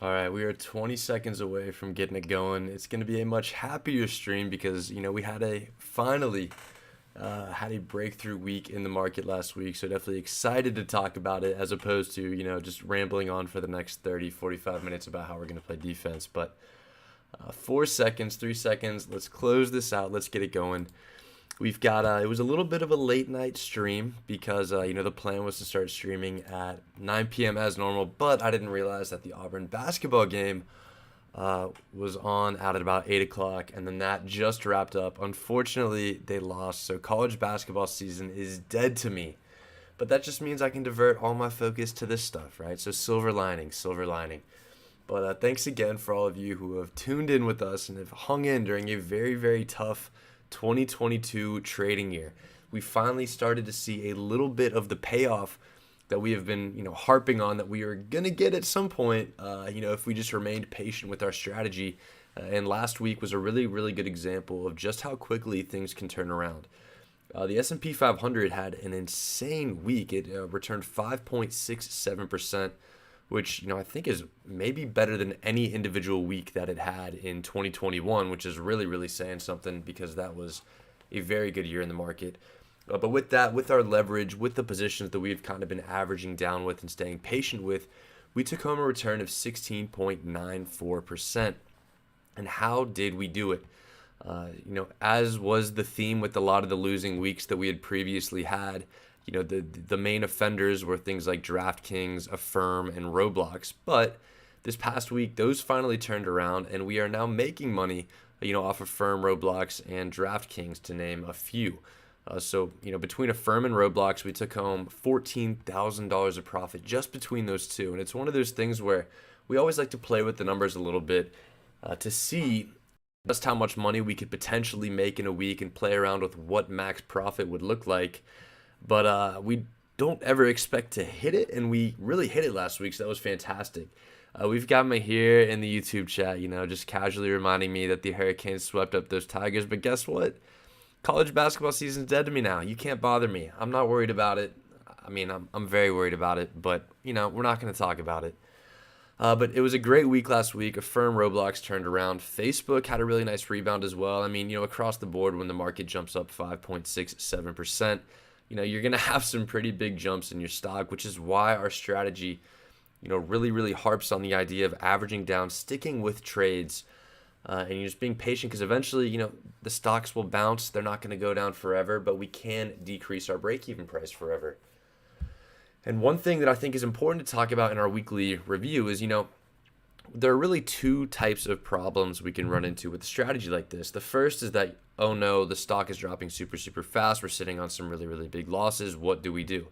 All right, we are 20 seconds away from getting it going. It's going to be a much happier stream because, we had a finally had a breakthrough week in the market last week. So definitely excited to talk about it as opposed to, just rambling on for the next 30, 45 minutes about how we're going to play defense. But 4 seconds, 3 seconds, let's close this out. Let's get it going. We've got it was a little bit of a late night stream because the plan was to start streaming at 9 p.m. as normal, but I didn't realize that the Auburn basketball game was on out at about 8 o'clock, and then that just wrapped up. Unfortunately, they lost, so college basketball season is dead to me. But that just means I can divert all my focus to this stuff, right? So silver lining, silver lining. But thanks again for all of you who have tuned in with us and have hung in during a very, very tough 2022 trading year. We finally started to see a little bit of the payoff that we have been, harping on that we are gonna get at some point. If we just remained patient with our strategy. And last week was a really, really good example of just how quickly things can turn around. The S&P 500 had an insane week. It returned 5.67%, which I think is maybe better than any individual week that it had in 2021, which is really, really saying something because that was a very good year in the market. But with that, with our leverage, with the positions that we've kind of been averaging down with and staying patient with, we took home a return of 16.94%. And how did we do it? As was the theme with a lot of the losing weeks that we had previously had, the main offenders were things like DraftKings, Affirm, and Roblox. But this past week, those finally turned around, and we are now making money, off Affirm, Roblox, and DraftKings, to name a few. Between Affirm and Roblox, we took home $14,000 of profit just between those two. And it's one of those things where we always like to play with the numbers a little bit to see just how much money we could potentially make in a week and play around with what max profit would look like. But we don't ever expect to hit it, and we really hit it last week, so that was fantastic. We've got me here in the YouTube chat, just casually reminding me that the Hurricanes swept up those Tigers. But guess what? College basketball season's dead to me now. You can't bother me. I'm not worried about it. I mean, I'm very worried about it, but, we're not going to talk about it. But it was a great week last week. Affirm, Roblox turned around. Facebook had a really nice rebound as well. I mean, across the board, when the market jumps up 5.67%, you're going to have some pretty big jumps in your stock, which is why our strategy, really, really harps on the idea of averaging down, sticking with trades, and you're just being patient because eventually, the stocks will bounce. They're not going to go down forever, but we can decrease our break-even price forever. And one thing that I think is important to talk about in our weekly review is, there are really two types of problems we can run into with a strategy like this. The first is that, oh no, the stock is dropping super, super fast. We're sitting on some really, really big losses. What do we do?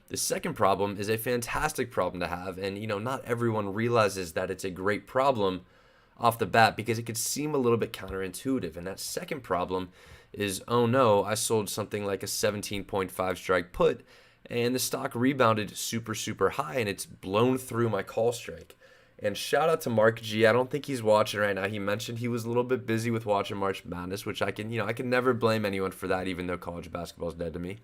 The second problem is a fantastic problem to have. And, not everyone realizes that it's a great problem off the bat because it could seem a little bit counterintuitive. And that second problem is, oh no, I sold something like a 17.5 strike put and the stock rebounded super, super high and it's blown through my call strike. And shout out to Mark G. I don't think he's watching right now. He mentioned he was a little bit busy with watching March Madness, which I can never blame anyone for that, even though college basketball is dead to me.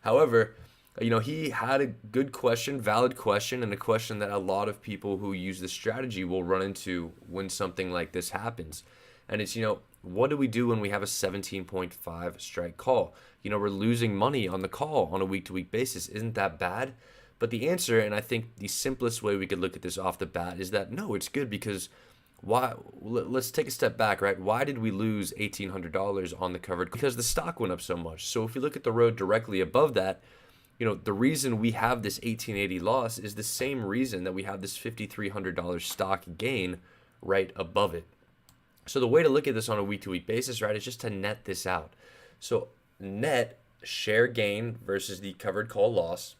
However, he had a good question, valid question, and a question that a lot of people who use this strategy will run into when something like this happens. And it's, what do we do when we have a 17.5 strike call? We're losing money on the call on a week-to-week basis. Isn't that bad? But the answer, and I think the simplest way we could look at this off the bat, is that no, it's good because why? Let's take a step back, right? Why did we lose $1,800 on the covered? Because the stock went up so much. So if we look at the road directly above that, the reason we have this 1880 loss is the same reason that we have this $5,300 stock gain right above it. So the way to look at this on a week-to-week basis, right, is just to net this out. So net share gain versus the covered call loss,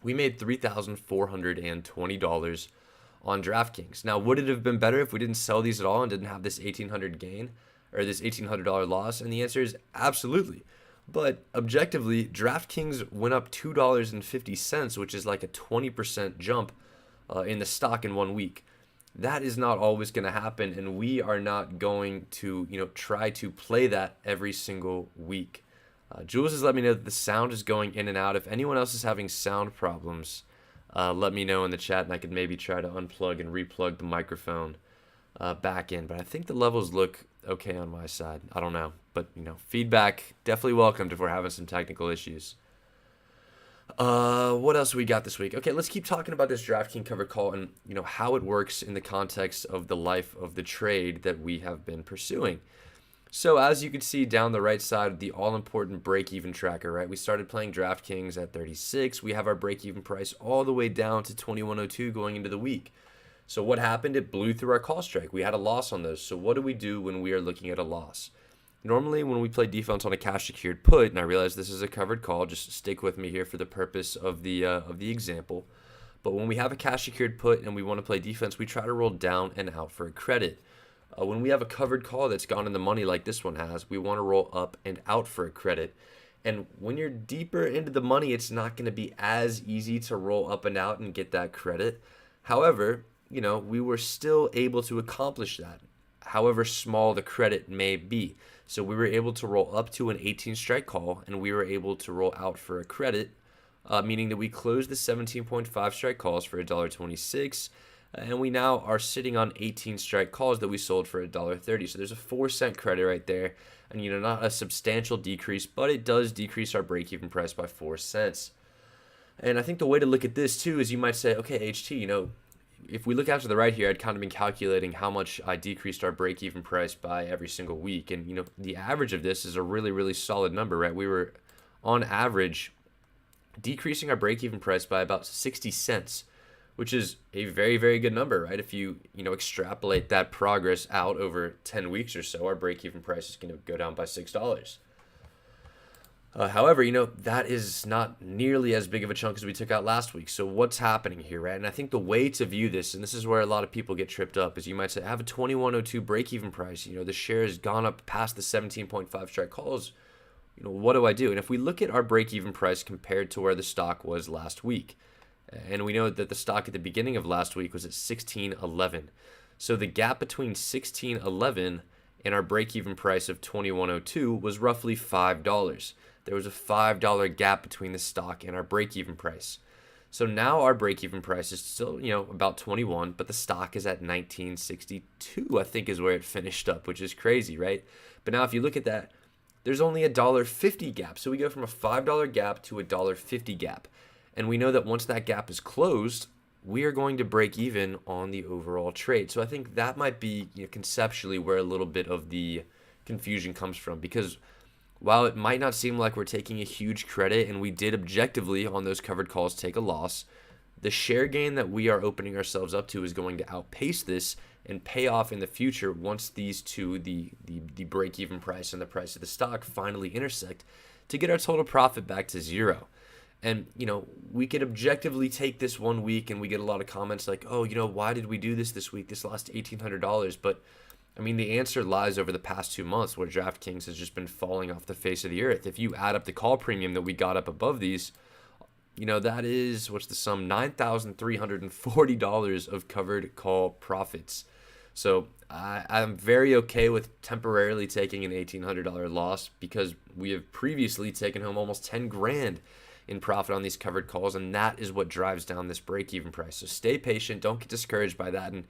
we made $3,420 on DraftKings. Now, would it have been better if we didn't sell these at all and didn't have this 1,800 gain or this $1,800 loss? And the answer is absolutely. But objectively, DraftKings went up $2.50, which is like a 20% jump in the stock in 1 week. That is not always going to happen, and we are not going to, try to play that every single week. Jules has let me know that the sound is going in and out. If anyone else is having sound problems, let me know in the chat, and I could maybe try to unplug and replug the microphone back in. But I think the levels look okay on my side. I don't know, but feedback definitely welcomed if we're having some technical issues. What else we got this week? Okay, let's keep talking about this DraftKings covered call and how it works in the context of the life of the trade that we have been pursuing. So as you can see down the right side of the all-important break-even tracker, right? We started playing DraftKings at 36. We have our break-even price all the way down to 2102 going into the week. So what happened? It blew through our call strike. We had a loss on those. So what do we do when we are looking at a loss? Normally, when we play defense on a cash secured put, and I realize this is a covered call, just stick with me here for the purpose of the example. But when we have a cash secured put and we want to play defense, we try to roll down and out for a credit. When we have a covered call that's gone in the money like this one has, we want to roll up and out for a credit. And when you're deeper into the money, it's not going to be as easy to roll up and out and get that credit. However, we were still able to accomplish that, however small the credit may be. So we were able to roll up to an 18 strike call, and we were able to roll out for a credit, meaning that we closed the 17.5 strike calls for $1.26, and we now are sitting on 18 strike calls that we sold for $1.30. So there's a 4-cent credit right there, and not a substantial decrease, but it does decrease our break-even price by 4 cents. And I think the way to look at this too is you might say, okay, HT, if we look out to the right here, I'd kind of been calculating how much I decreased our break-even price by every single week. And, the average of this is a really, really solid number, right? We were, on average, decreasing our break-even price by about 60 cents, which is a very, very good number, right? If you, extrapolate that progress out over 10 weeks or so, our break-even price is going to go down by $6. However, that is not nearly as big of a chunk as we took out last week. So what's happening here, right? And I think the way to view this, and this is where a lot of people get tripped up, is you might say, I have a 2102 break-even price. The share has gone up past the 17.5 strike calls. What do I do? And if we look at our break-even price compared to where the stock was last week, and we know that the stock at the beginning of last week was at 16.11. So the gap between 16.11 and our break-even price of 2102 was roughly $5. There was a $5 gap between the stock and our break-even price. So now our break-even price is still, about 21, but the stock is at 1962, I think is where it finished up, which is crazy, right? But now if you look at that, there's only a $1.50 gap. So we go from a $5 gap to a $1.50 gap. And we know that once that gap is closed, we are going to break even on the overall trade. So I think that might be conceptually where a little bit of the confusion comes from, because while it might not seem like we're taking a huge credit, and we did objectively on those covered calls take a loss, the share gain that we are opening ourselves up to is going to outpace this and pay off in the future once these two, the break-even price and the price of the stock, finally intersect to get our total profit back to zero. And, we could objectively take this 1 week, and we get a lot of comments like, oh, why did we do this week? This lost $1,800. But the answer lies over the past 2 months where DraftKings has just been falling off the face of the earth. If you add up the call premium that we got up above these, that is, what's the sum? $9,340 of covered call profits. So I'm very okay with temporarily taking an $1,800 loss, because we have previously taken home almost 10 grand in profit on these covered calls, and that is what drives down this break-even price. So stay patient. Don't get discouraged by that. And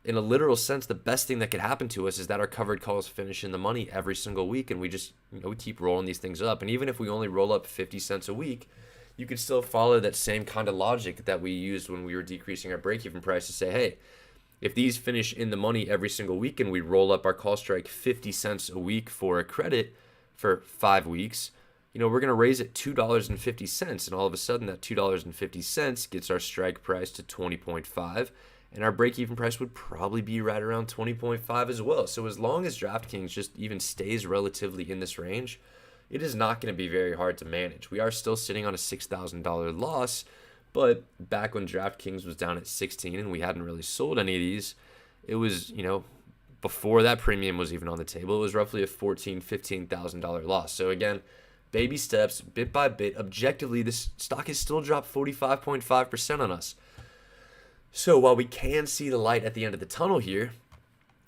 in a literal sense, the best thing that could happen to us is that our covered calls finish in the money every single week, and we just, we keep rolling these things up. And even if we only roll up 50 cents a week, you could still follow that same kind of logic that we used when we were decreasing our break-even price to say, hey, if these finish in the money every single week and we roll up our call strike 50 cents a week for a credit for 5 weeks, we're going to raise it $2.50, and all of a sudden that $2.50 gets our strike price to 20.5, and our break-even price would probably be right around 20.5 as well. So as long as DraftKings just even stays relatively in this range, it is not going to be very hard to manage. We are still sitting on a $6,000 loss, but back when DraftKings was down at 16 and we hadn't really sold any of these, it was, before that premium was even on the table, it was roughly a $14,000-$15,000 loss. So again, baby steps, bit by bit. Objectively, this stock has still dropped 45.5% on us. So while we can see the light at the end of the tunnel here,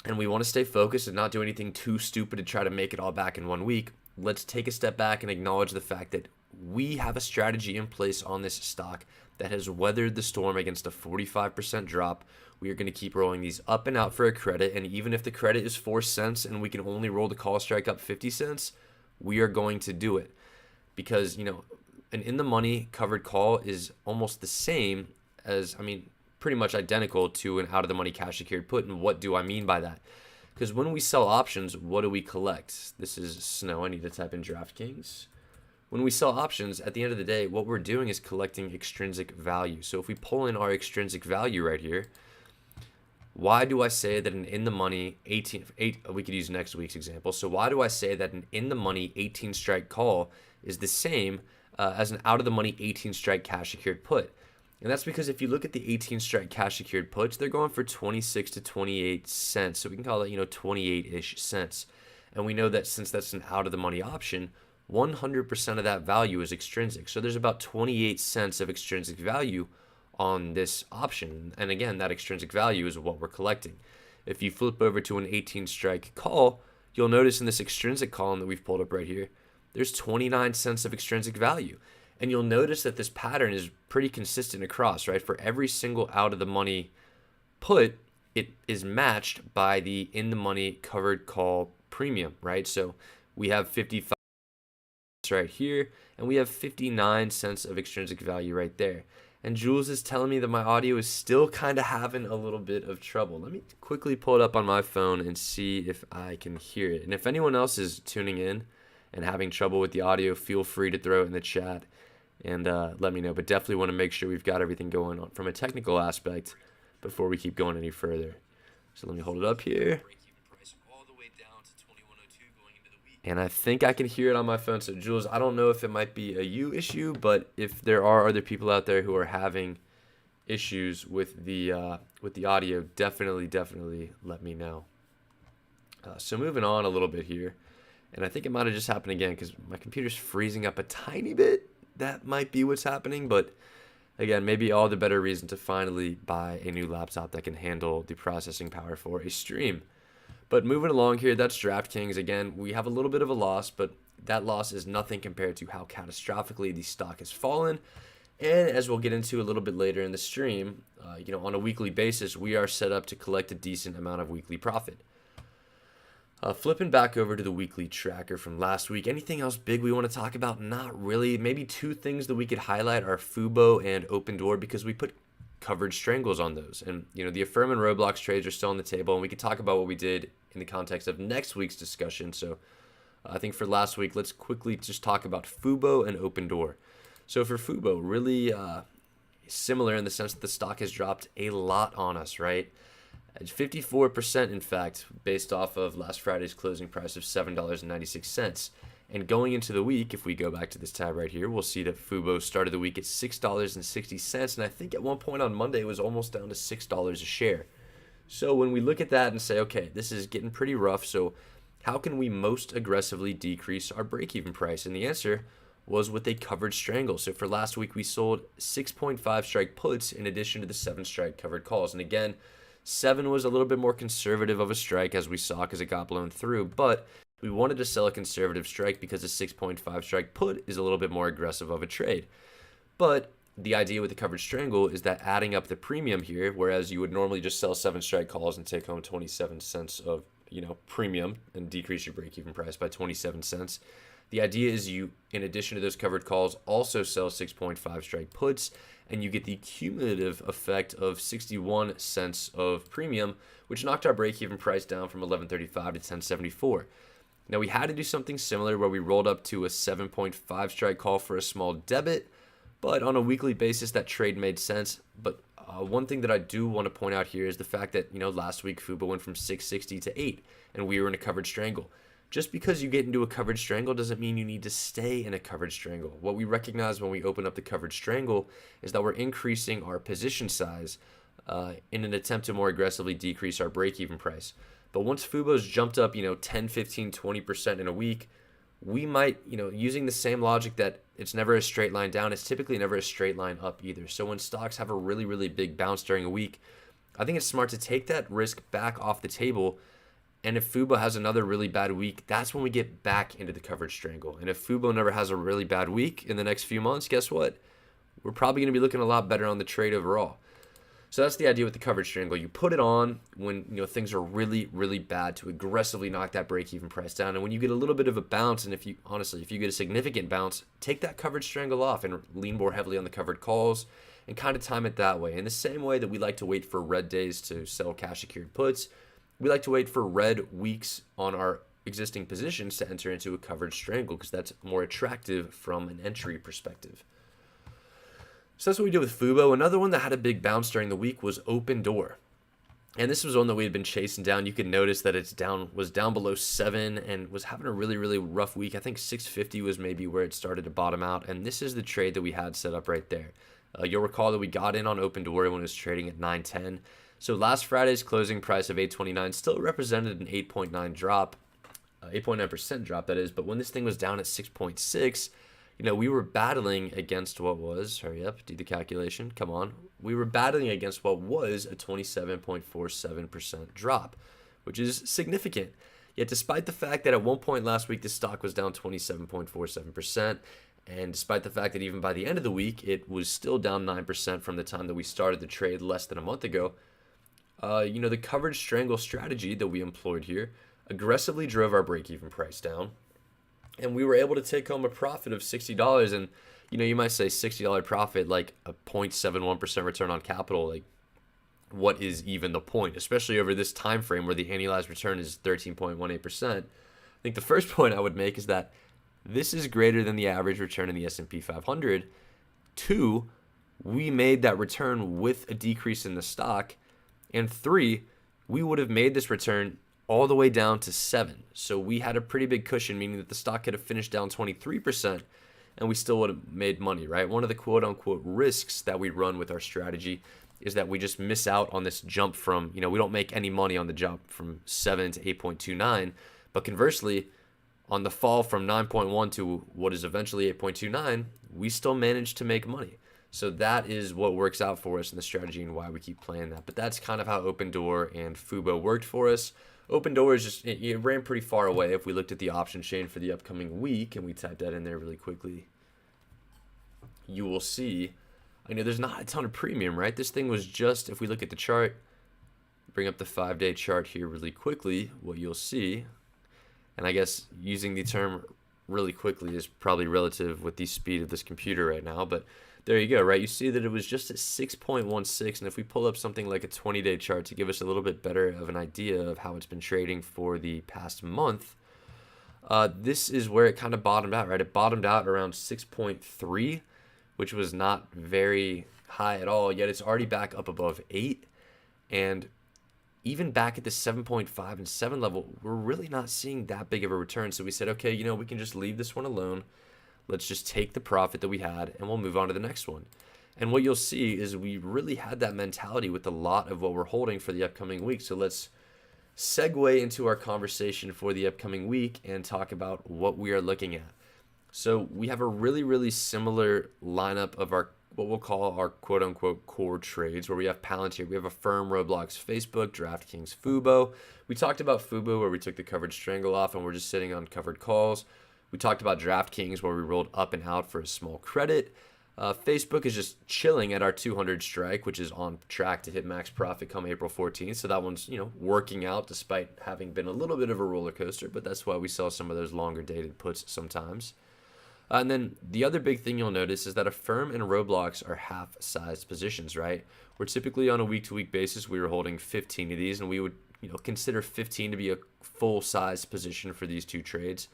and we want to stay focused and not do anything too stupid to try to make it all back in 1 week, let's take a step back and acknowledge the fact that we have a strategy in place on this stock that has weathered the storm against a 45% drop. We are going to keep rolling these up and out for a credit. And even if the credit is 4 cents and we can only roll the call strike up 50 cents, we are going to do it. Because, an in the money covered call is almost the same as, pretty much identical to an out of the money cash secured put. And what do I mean by that? Because when we sell options, what do we collect? This is Snow. I need to type in DraftKings. When we sell options, at the end of the day, what we're doing is collecting extrinsic value. So if we pull in our extrinsic value right here, why do I say that an in the money 18, we could use next week's example. So why do I say that an in the money 18 strike call is the same as an out of the money 18 strike cash secured put? And that's because if you look at the 18 strike cash secured puts, they're going for 26 to 28 cents. So we can call it, 28-ish cents. And we know that since that's an out of the money option, 100% of that value is extrinsic. So there's about 28 cents of extrinsic value on this option. And again, that extrinsic value is what we're collecting. If you flip over to an 18 strike call, you'll notice in this extrinsic column that we've pulled up right here, there's 29 cents of extrinsic value. And you'll notice that this pattern is pretty consistent across, right? For every single out of the money put, it is matched by the in the money covered call premium, right? So we have 55 right here, and we have 59 cents of extrinsic value right there. And Jules is telling me that my audio is still kind of having a little bit of trouble. Let me quickly pull it up on my phone and see if I can hear it. And if anyone else is tuning in and having trouble with the audio, feel free to throw it in the chat and let me know. But definitely want to make sure we've got everything going on from a technical aspect before we keep going any further. So let me hold it up here. And I think I can hear it on my phone. So Jules, I don't know if it might be a you issue, but if there are other people out there who are having issues with the audio, definitely let me know. So moving on a little bit here, and I think it might have just happened again because my computer's freezing up a tiny bit. That might be what's happening, but again, maybe all the better reason to finally buy a new laptop that can handle the processing power for a stream. But moving along here, that's DraftKings. Again, we have a little bit of a loss, but that loss is nothing compared to how catastrophically the stock has fallen. And as we'll get into a little bit later in the stream, on a weekly basis, we are set up to collect a decent amount of weekly profit. Flipping back over to the weekly tracker from last week, anything else big we want to talk about? Not really. Maybe two things that we could highlight are Fubo and Opendoor because we put covered strangles on those. And, the Affirm and Roblox trades are still on the table, and we could talk about what we did in the context of next week's discussion. So I think for last week, let's quickly just talk about Fubo and Opendoor. So for Fubo, really similar in the sense that the stock has dropped a lot on us, right? It's 54%, in fact, based off of last Friday's closing price of $7.96. And going into the week, if we go back to this tab right here, we'll see that Fubo started the week at $6.60. And I think at one point on Monday, it was almost down to $6 a share. So when we look at that and say, okay, this is getting pretty rough, so how can we most aggressively decrease our break-even price? And the answer was with a covered strangle. So for last week, we sold 6.5 strike puts in addition to the 7 strike covered calls. And again, 7 was a little bit more conservative of a strike as we saw because it got blown through, but we wanted to sell a conservative strike because a 6.5 strike put is a little bit more aggressive of a trade. But the idea with the covered strangle is that adding up the premium here, whereas you would normally just sell 7 strike calls and take home 27 cents of premium and decrease your break-even price by 27 cents. The idea is you, in addition to those covered calls, also sell 6.5 strike puts, and you get the cumulative effect of 61 cents of premium, which knocked our break-even price down from $11.35 to $10.74. Now, we had to do something similar where we rolled up to a 7.5 strike call for a small debit, but on a weekly basis, that trade made sense. But one thing that I do want to point out here is the fact that, last week Fubo went from 660 to 8, and we were in a covered strangle. Just because you get into a covered strangle doesn't mean you need to stay in a covered strangle. What we recognize when we open up the covered strangle is that we're increasing our position size in an attempt to more aggressively decrease our break-even price. But once Fubo's jumped up, 10, 15, 20% in a week, we might, using the same logic that it's never a straight line down, it's typically never a straight line up either. So when stocks have a really big bounce during a week, I think it's smart to take that risk back off the table And if Fubo has another really bad week, that's when we get back into the coverage strangle. And if Fubo never has a really bad week in the next few months, guess what? We're probably going to be looking a lot better on the trade overall. So that's the idea with the coverage strangle. You put it on when things are really, really bad to aggressively knock that break-even price down. And when you get a little bit of a bounce, and if you get a significant bounce, take that coverage strangle off and lean more heavily on the covered calls and kind of time it that way. In the same way that we like to wait for red days to sell cash secured puts, we like to wait for red weeks on our existing positions to enter into a coverage strangle because that's more attractive from an entry perspective. So that's what we did with Fubo. Another one that had a big bounce during the week was Opendoor. And this was one that we had been chasing down. You could notice that was down below 7 and was having a really, really rough week. I think 650 was maybe where it started to bottom out. And this is the trade that we had set up right there. You'll recall that we got in on Opendoor when it was trading at 9.10. So last Friday's closing price of 8.29 still represented an 8.9 drop, 8.9% drop that is. But when this thing was down at 6.6, we were battling against what was, hurry up, do the calculation, come on. We were battling against what was a 27.47% drop, which is significant. Yet despite the fact that at one point last week, the stock was down 27.47%, and despite the fact that even by the end of the week, it was still down 9% from the time that we started the trade less than a month ago, the coverage strangle strategy that we employed here aggressively drove our break-even price down. And we were able to take home a profit of $60. And, you might say $60 profit, like a 0.71% return on capital. Like, what is even the point? Especially over this time frame where the annualized return is 13.18%. I think the first point I would make is that this is greater than the average return in the S&P 500. 2, we made that return with a decrease in the stock. And 3, we would have made this return all the way down to 7. So we had a pretty big cushion, meaning that the stock could have finished down 23% and we still would have made money, right? One of the quote unquote risks that we run with our strategy is that we just miss out on this jump from, we don't make any money on the jump from 7 to 8.29. But conversely, on the fall from 9.1 to what is eventually 8.29, we still managed to make money. So that is what works out for us in the strategy and why we keep playing that. But that's kind of how Opendoor and Fubo worked for us. Opendoor is just, it ran pretty far away. If we looked at the option chain for the upcoming week and we type that in there really quickly, you will see, there's not a ton of premium, right? This thing was just, if we look at the chart, bring up the 5-day chart here really quickly, what you'll see, and I guess using the term really quickly is probably relative with the speed of this computer right now, but there you go, right? You see that it was just at 6.16, and if we pull up something like a 20-day chart to give us a little bit better of an idea of how it's been trading for the past month, this is where it kind of bottomed out, right? It bottomed out around 6.3, which was not very high at all, yet it's already back up above 8, and even back at the 7.5 and 7 level, we're really not seeing that big of a return. So we said, okay, we can just leave this one alone. Let's just take the profit that we had and we'll move on to the next one. And what you'll see is we really had that mentality with a lot of what we're holding for the upcoming week. So let's segue into our conversation for the upcoming week and talk about what we are looking at. So we have a really, really similar lineup of our what we'll call our quote-unquote core trades, where we have Palantir, we have Affirm, Roblox, Facebook, DraftKings, Fubo. We talked about Fubo, where we took the coverage strangle off and we're just sitting on covered calls. We talked about DraftKings, where we rolled up and out for a small credit. Facebook is just chilling at our 200 strike, which is on track to hit max profit come April 14th. So that one's, working out despite having been a little bit of a roller coaster, but that's why we sell some of those longer dated puts sometimes. And then the other big thing you'll notice is that Affirm and Roblox are half-sized positions, right? We're typically on a week-to-week basis, we were holding 15 of these, and we would, consider 15 to be a full-size position for these two trades.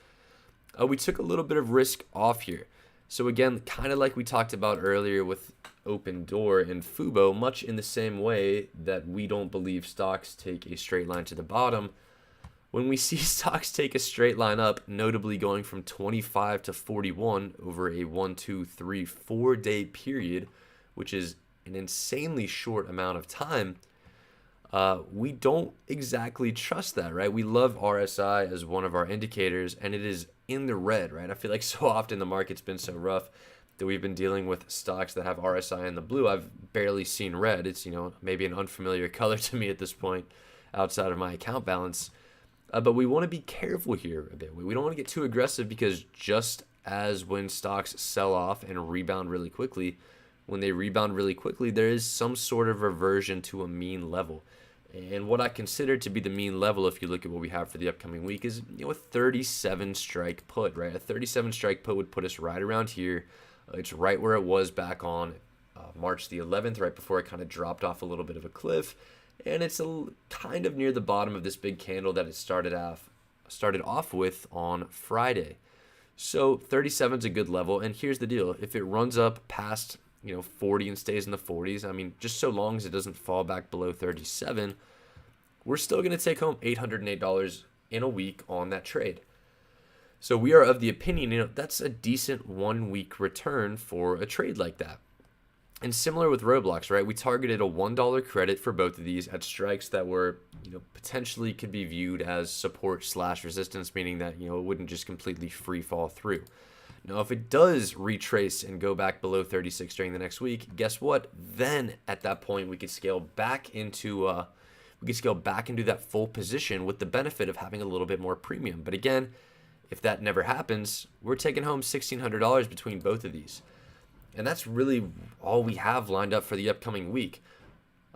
We took a little bit of risk off here. So again, kind of like we talked about earlier with Opendoor and Fubo, much in the same way that we don't believe stocks take a straight line to the bottom. When we see stocks take a straight line up, notably going from 25 to 41 over a 1, 2, 3, 4-day period, which is an insanely short amount of time, we don't exactly trust that, right? We love RSI as one of our indicators, and it is in the red, right? I feel like so often the market's been so rough that we've been dealing with stocks that have RSI in the blue. I've barely seen red. It's, maybe an unfamiliar color to me at this point outside of my account balance. But we want to be careful here a bit. We don't want to get too aggressive because just as when stocks sell off and rebound really quickly, when they rebound really quickly, there is some sort of reversion to a mean level. And what I consider to be the mean level, if you look at what we have for the upcoming week, is a 37 strike put, right? A 37 strike put would put us right around here. It's right where it was back on March the 11th, right before it kind of dropped off a little bit of a cliff. And it's kind of near the bottom of this big candle that it started off with on Friday. So 37 is a good level. And here's the deal: if it runs up past 40 and stays in the 40s, I mean, just so long as it doesn't fall back below 37, we're still going to take home $808 in a week on that trade. So we are of the opinion, that's a decent 1 week return for a trade like that. And similar with Roblox, right? We targeted a $1 credit for both of these at strikes that were, potentially could be viewed as support/resistance, meaning that, it wouldn't just completely free fall through. Now, if it does retrace and go back below 36 during the next week, guess what? Then at that point, we could scale back into that full position with the benefit of having a little bit more premium. But again, if that never happens, we're taking home $1,600 between both of these. And that's really all we have lined up for the upcoming week.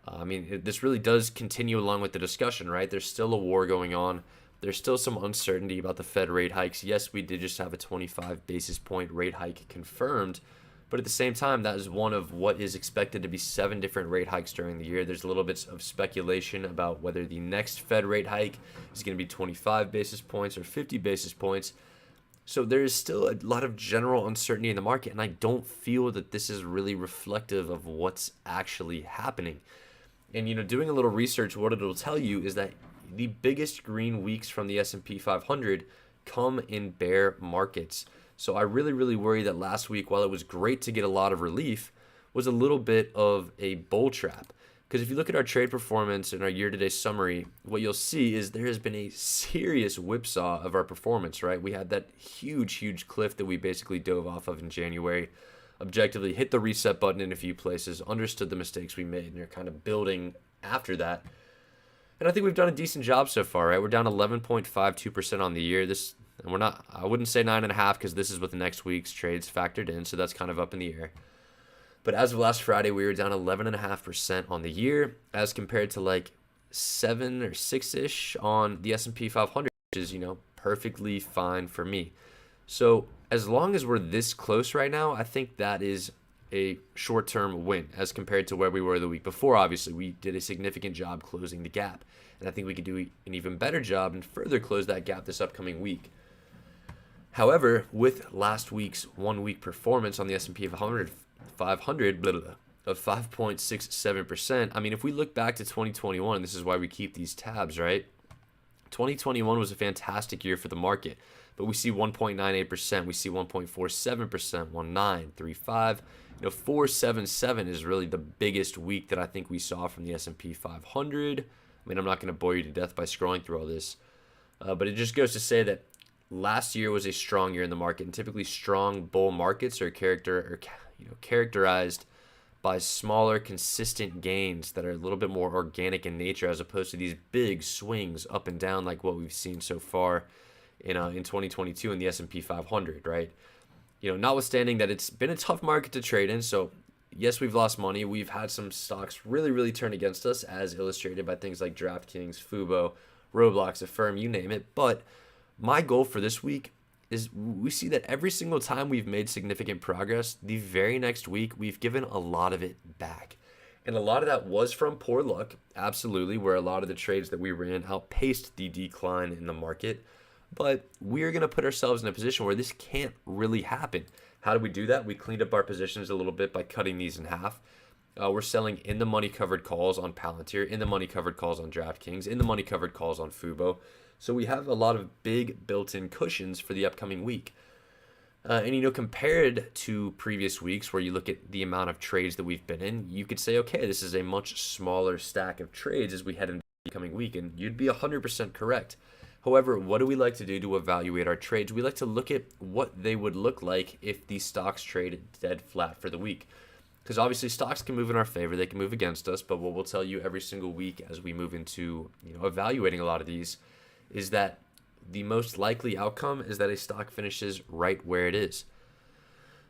This really does continue along with the discussion, right? There's still a war going on. There's still some uncertainty about the Fed rate hikes. Yes, we did just have a 25 basis point rate hike confirmed, but at the same time, that is one of what is expected to be 7 different rate hikes during the year. There's a little bit of speculation about whether the next Fed rate hike is going to be 25 basis points or 50 basis points. So there is still a lot of general uncertainty in the market, and I don't feel that this is really reflective of what's actually happening. And doing a little research, what it'll tell you is that the biggest green weeks from the S&P 500 come in bear markets. So I really, really worry that last week, while it was great to get a lot of relief, was a little bit of a bull trap. Because if you look at our trade performance and our year-to-date summary, what you'll see is there has been a serious whipsaw of our performance, right? We had that huge, huge cliff that we basically dove off of in January, objectively hit the reset button in a few places, understood the mistakes we made, and are kind of building after that. And I think we've done a decent job so far, right? We're down 11.52% on the year. I wouldn't say 9.5 because this is with the next week's trades factored in, so that's kind of up in the air. But as of last Friday, we were down 11.5% on the year as compared to like 7 or 6-ish on the S&P 500, which is, perfectly fine for me. So as long as we're this close right now, I think that is a short-term win as compared to where we were the week before. Obviously, we did a significant job closing the gap, and I think we could do an even better job and further close that gap this upcoming week. However, with last week's 1 week performance on the S&P 500 of 5.67%, if we look back to 2021, this is why we keep these tabs, right? 2021 was a fantastic year for the market, but we see 1.98%, we see 1.47%, 19.35. 477 is really the biggest week that I think we saw from the S&P 500. I'm not going to bore you to death by scrolling through all this, but it just goes to say that last year was a strong year in the market, and typically strong bull markets are characterized by smaller, consistent gains that are a little bit more organic in nature, as opposed to these big swings up and down like what we've seen so far in 2022 in the S&P 500, right? Notwithstanding that it's been a tough market to trade in, so yes, we've lost money. We've had some stocks really, really turn against us, as illustrated by things like DraftKings, Fubo, Roblox, Affirm, you name it. But my goal for this week is we see that every single time we've made significant progress, the very next week, we've given a lot of it back. And a lot of that was from poor luck, absolutely, where a lot of the trades that we ran outpaced the decline in the market. But we're going to put ourselves in a position where this can't really happen. How do we do that? We cleaned up our positions a little bit by cutting these in half. We're selling in the money covered calls on Palantir, in the money covered calls on DraftKings, in the money covered calls on Fubo. So we have a lot of big built-in cushions for the upcoming week. And compared to previous weeks where you look at the amount of trades that we've been in, you could say, okay, this is a much smaller stack of trades as we head into the coming week, and you'd be 100% correct. However, what do we like to do to evaluate our trades? We like to look at what they would look like if these stocks traded dead flat for the week. Because obviously stocks can move in our favor, they can move against us, but what we'll tell you every single week as we move into evaluating a lot of these is that the most likely outcome is that a stock finishes right where it is.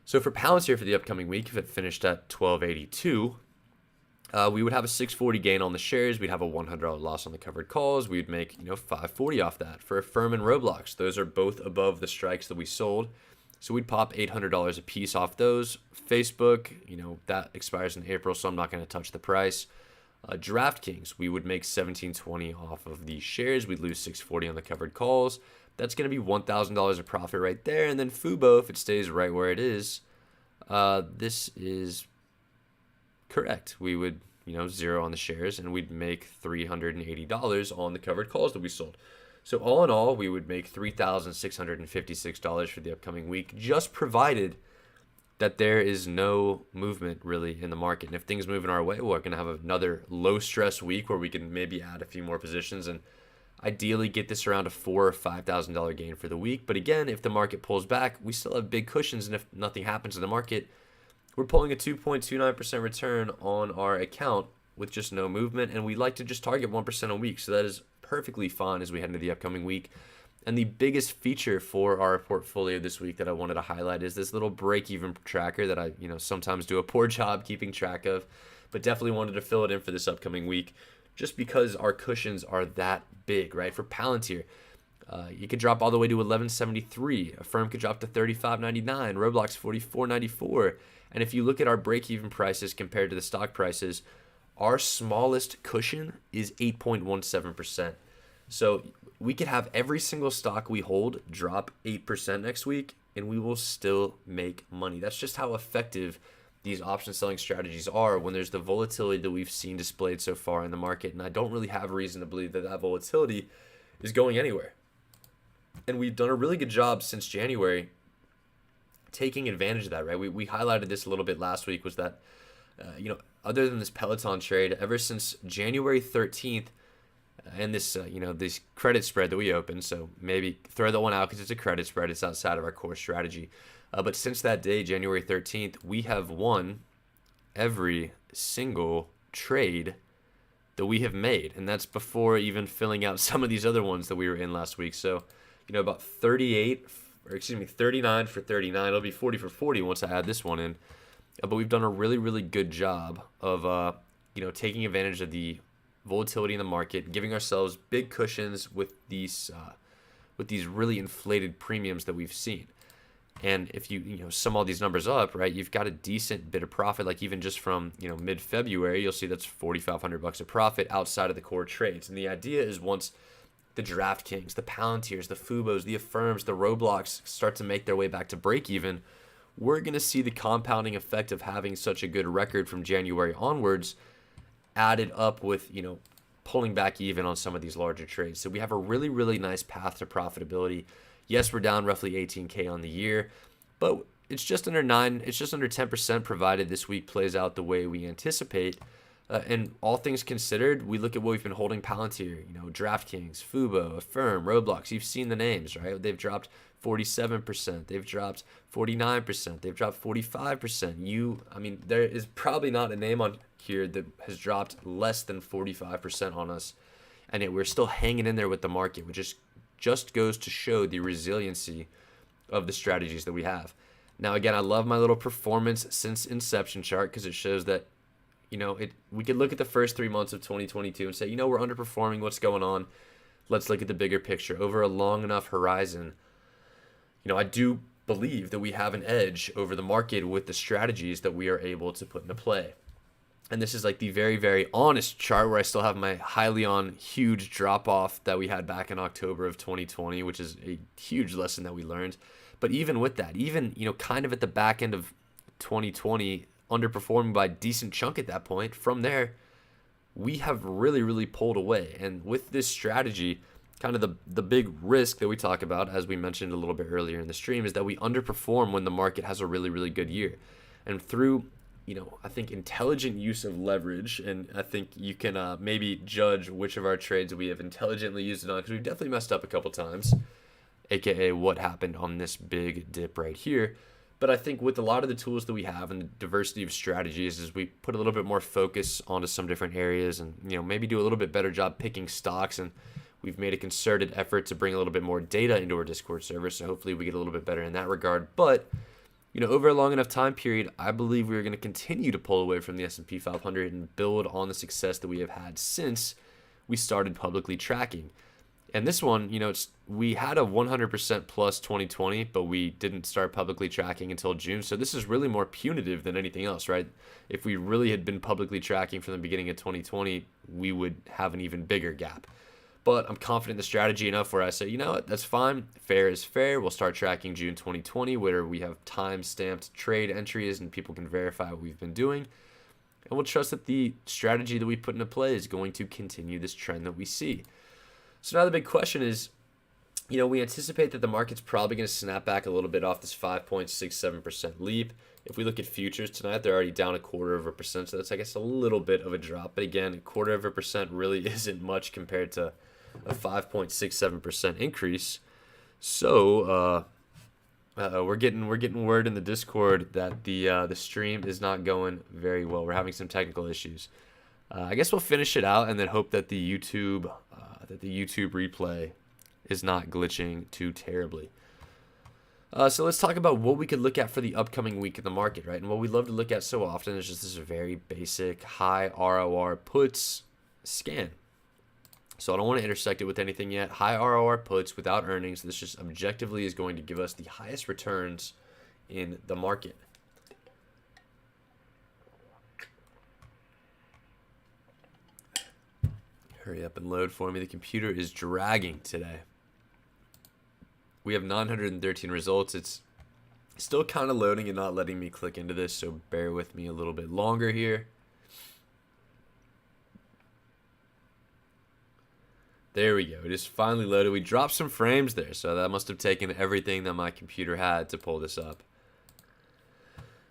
So for Palantir for the upcoming week, if it finished at 1282, we would have a 640 gain on the shares. We'd have a $100 loss on the covered calls. We'd make 540 off that. For Affirm and Roblox, those are both above the strikes that we sold, so we'd pop $800 a piece off those. Facebook, that expires in April, so I'm not going to touch the price. DraftKings, we would make 1720 off of the shares. We'd lose 640 on the covered calls. That's going to be $1,000 of profit right there. And then Fubo, if it stays right where it is, this is correct. We would, zero on the shares, and we'd make $380 on the covered calls that we sold. So all in all, we would make $3,656 for the upcoming week, just provided that there is no movement really in the market. And if things move in our way, we're going to have another low stress week where we can maybe add a few more positions and ideally get this around a $4,000 or $5,000 gain for the week. But again, if the market pulls back, we still have big cushions. And if nothing happens in the market, we're pulling a 2.29% return on our account with just no movement. And we like to just target 1% a week. So that is perfectly fine as we head into the upcoming week. And the biggest feature for our portfolio this week that I wanted to highlight is this little break-even tracker that I, sometimes do a poor job keeping track of, but definitely wanted to fill it in for this upcoming week, just because our cushions are that big, right? For Palantir, you could drop all the way to 1173. Affirm could drop to 35.99. Roblox 44.94. And if you look at our break-even prices compared to the stock prices, our smallest cushion is 8.17%. So we could have every single stock we hold drop 8% next week, and we will still make money. That's just how effective these option selling strategies are when there's the volatility that we've seen displayed so far in the market. And I don't really have reason to believe that that volatility is going anywhere. And we've done a really good job since January taking advantage of that, right? We highlighted this a little bit last week, was that, other than this Peloton trade, ever since January 13th, and this, this credit spread that we opened, so maybe throw that one out because it's a credit spread. It's outside of our core strategy. But since that day, January 13th, we have won every single trade that we have made. And that's before even filling out some of these other ones that we were in last week. So, about 39 for 39. It'll be 40 for 40 once I add this one in. But we've done a really, really good job of, taking advantage of the volatility in the market, giving ourselves big cushions with these really inflated premiums that we've seen. And if you sum all these numbers up, right, you've got a decent bit of profit. Like even just from mid-February, you'll see that's $4,500 of profit outside of the core trades. And the idea is once the DraftKings, the Palantirs, the Fubos, the Affirms, the Roblox start to make their way back to break even, we're going to see the compounding effect of having such a good record from January onwards added up with, pulling back even on some of these larger trades. So we have a really, really nice path to profitability. Yes, we're down roughly 18K on the year, but it's just under 10% provided this week plays out the way we anticipate. And all things considered, we look at what we've been holding Palantir, DraftKings, Fubo, Affirm, Roblox. You've seen the names, right? They've dropped 47%. They've dropped 49%. They've dropped 45%. There is probably not a name on here that has dropped less than 45% on us. And yet we're still hanging in there with the market, which just goes to show the resiliency of the strategies that we have. Now, again, I love my little performance since inception chart because it shows that, we could look at the first 3 months of 2022 and say, we're underperforming. What's going on? Let's look at the bigger picture over a long enough horizon. I do believe that we have an edge over the market with the strategies that we are able to put into play. And this is like the very, very honest chart where I still have my Hyliion huge drop off that we had back in October of 2020, which is a huge lesson that we learned. But even with that, kind of at the back end of 2020, underperforming by a decent chunk at that point, from there, we have really, really pulled away. And with this strategy, kind of the big risk that we talk about, as we mentioned a little bit earlier in the stream, is that we underperform when the market has a really, really good year. And through, I think intelligent use of leverage, and I think you can maybe judge which of our trades we have intelligently used it on, because we've definitely messed up a couple times, aka what happened on this big dip right here. But I think with a lot of the tools that we have and the diversity of strategies, is we put a little bit more focus onto some different areas and, maybe do a little bit better job picking stocks. And We've made a concerted effort to bring a little bit more data into our Discord server, so hopefully we get a little bit better in that regard. But over a long enough time period, I believe we're going to continue to pull away from the S&P 500 and build on the success that we have had since we started publicly tracking. And this one, we had a 100% plus 2020, but we didn't start publicly tracking until June. So this is really more punitive than anything else, right? If we really had been publicly tracking from the beginning of 2020, we would have an even bigger gap. But I'm confident in the strategy enough where I say, you know what, that's fine. Fair is fair. We'll start tracking June 2020, where we have time-stamped trade entries and people can verify what we've been doing. And we'll trust that the strategy that we put into play is going to continue this trend that we see. So now the big question is, we anticipate that the market's probably going to snap back a little bit off this 5.67% leap. If we look at futures tonight, they're already down 0.25%, so that's, I guess, a little bit of a drop. But again, 0.25% really isn't much compared to a 5.67% increase. So we're getting word in the Discord that the stream is not going very well. We're having some technical issues. I guess we'll finish it out and then hope that the YouTube replay is not glitching too terribly. So let's talk about what we could look at for the upcoming week in the market, right? And what we love to look at so often is just this very basic high ROR puts scan. So I don't want to intersect it with anything yet. High ROR puts without earnings. This just objectively is going to give us the highest returns in the market. Hurry up and load for me. The computer is dragging today. We have 913 results. It's still kind of loading and not letting me click into this, so bear with me a little bit longer here. There we go. It is finally loaded. We dropped some frames there, so that must have taken everything that my computer had to pull this up.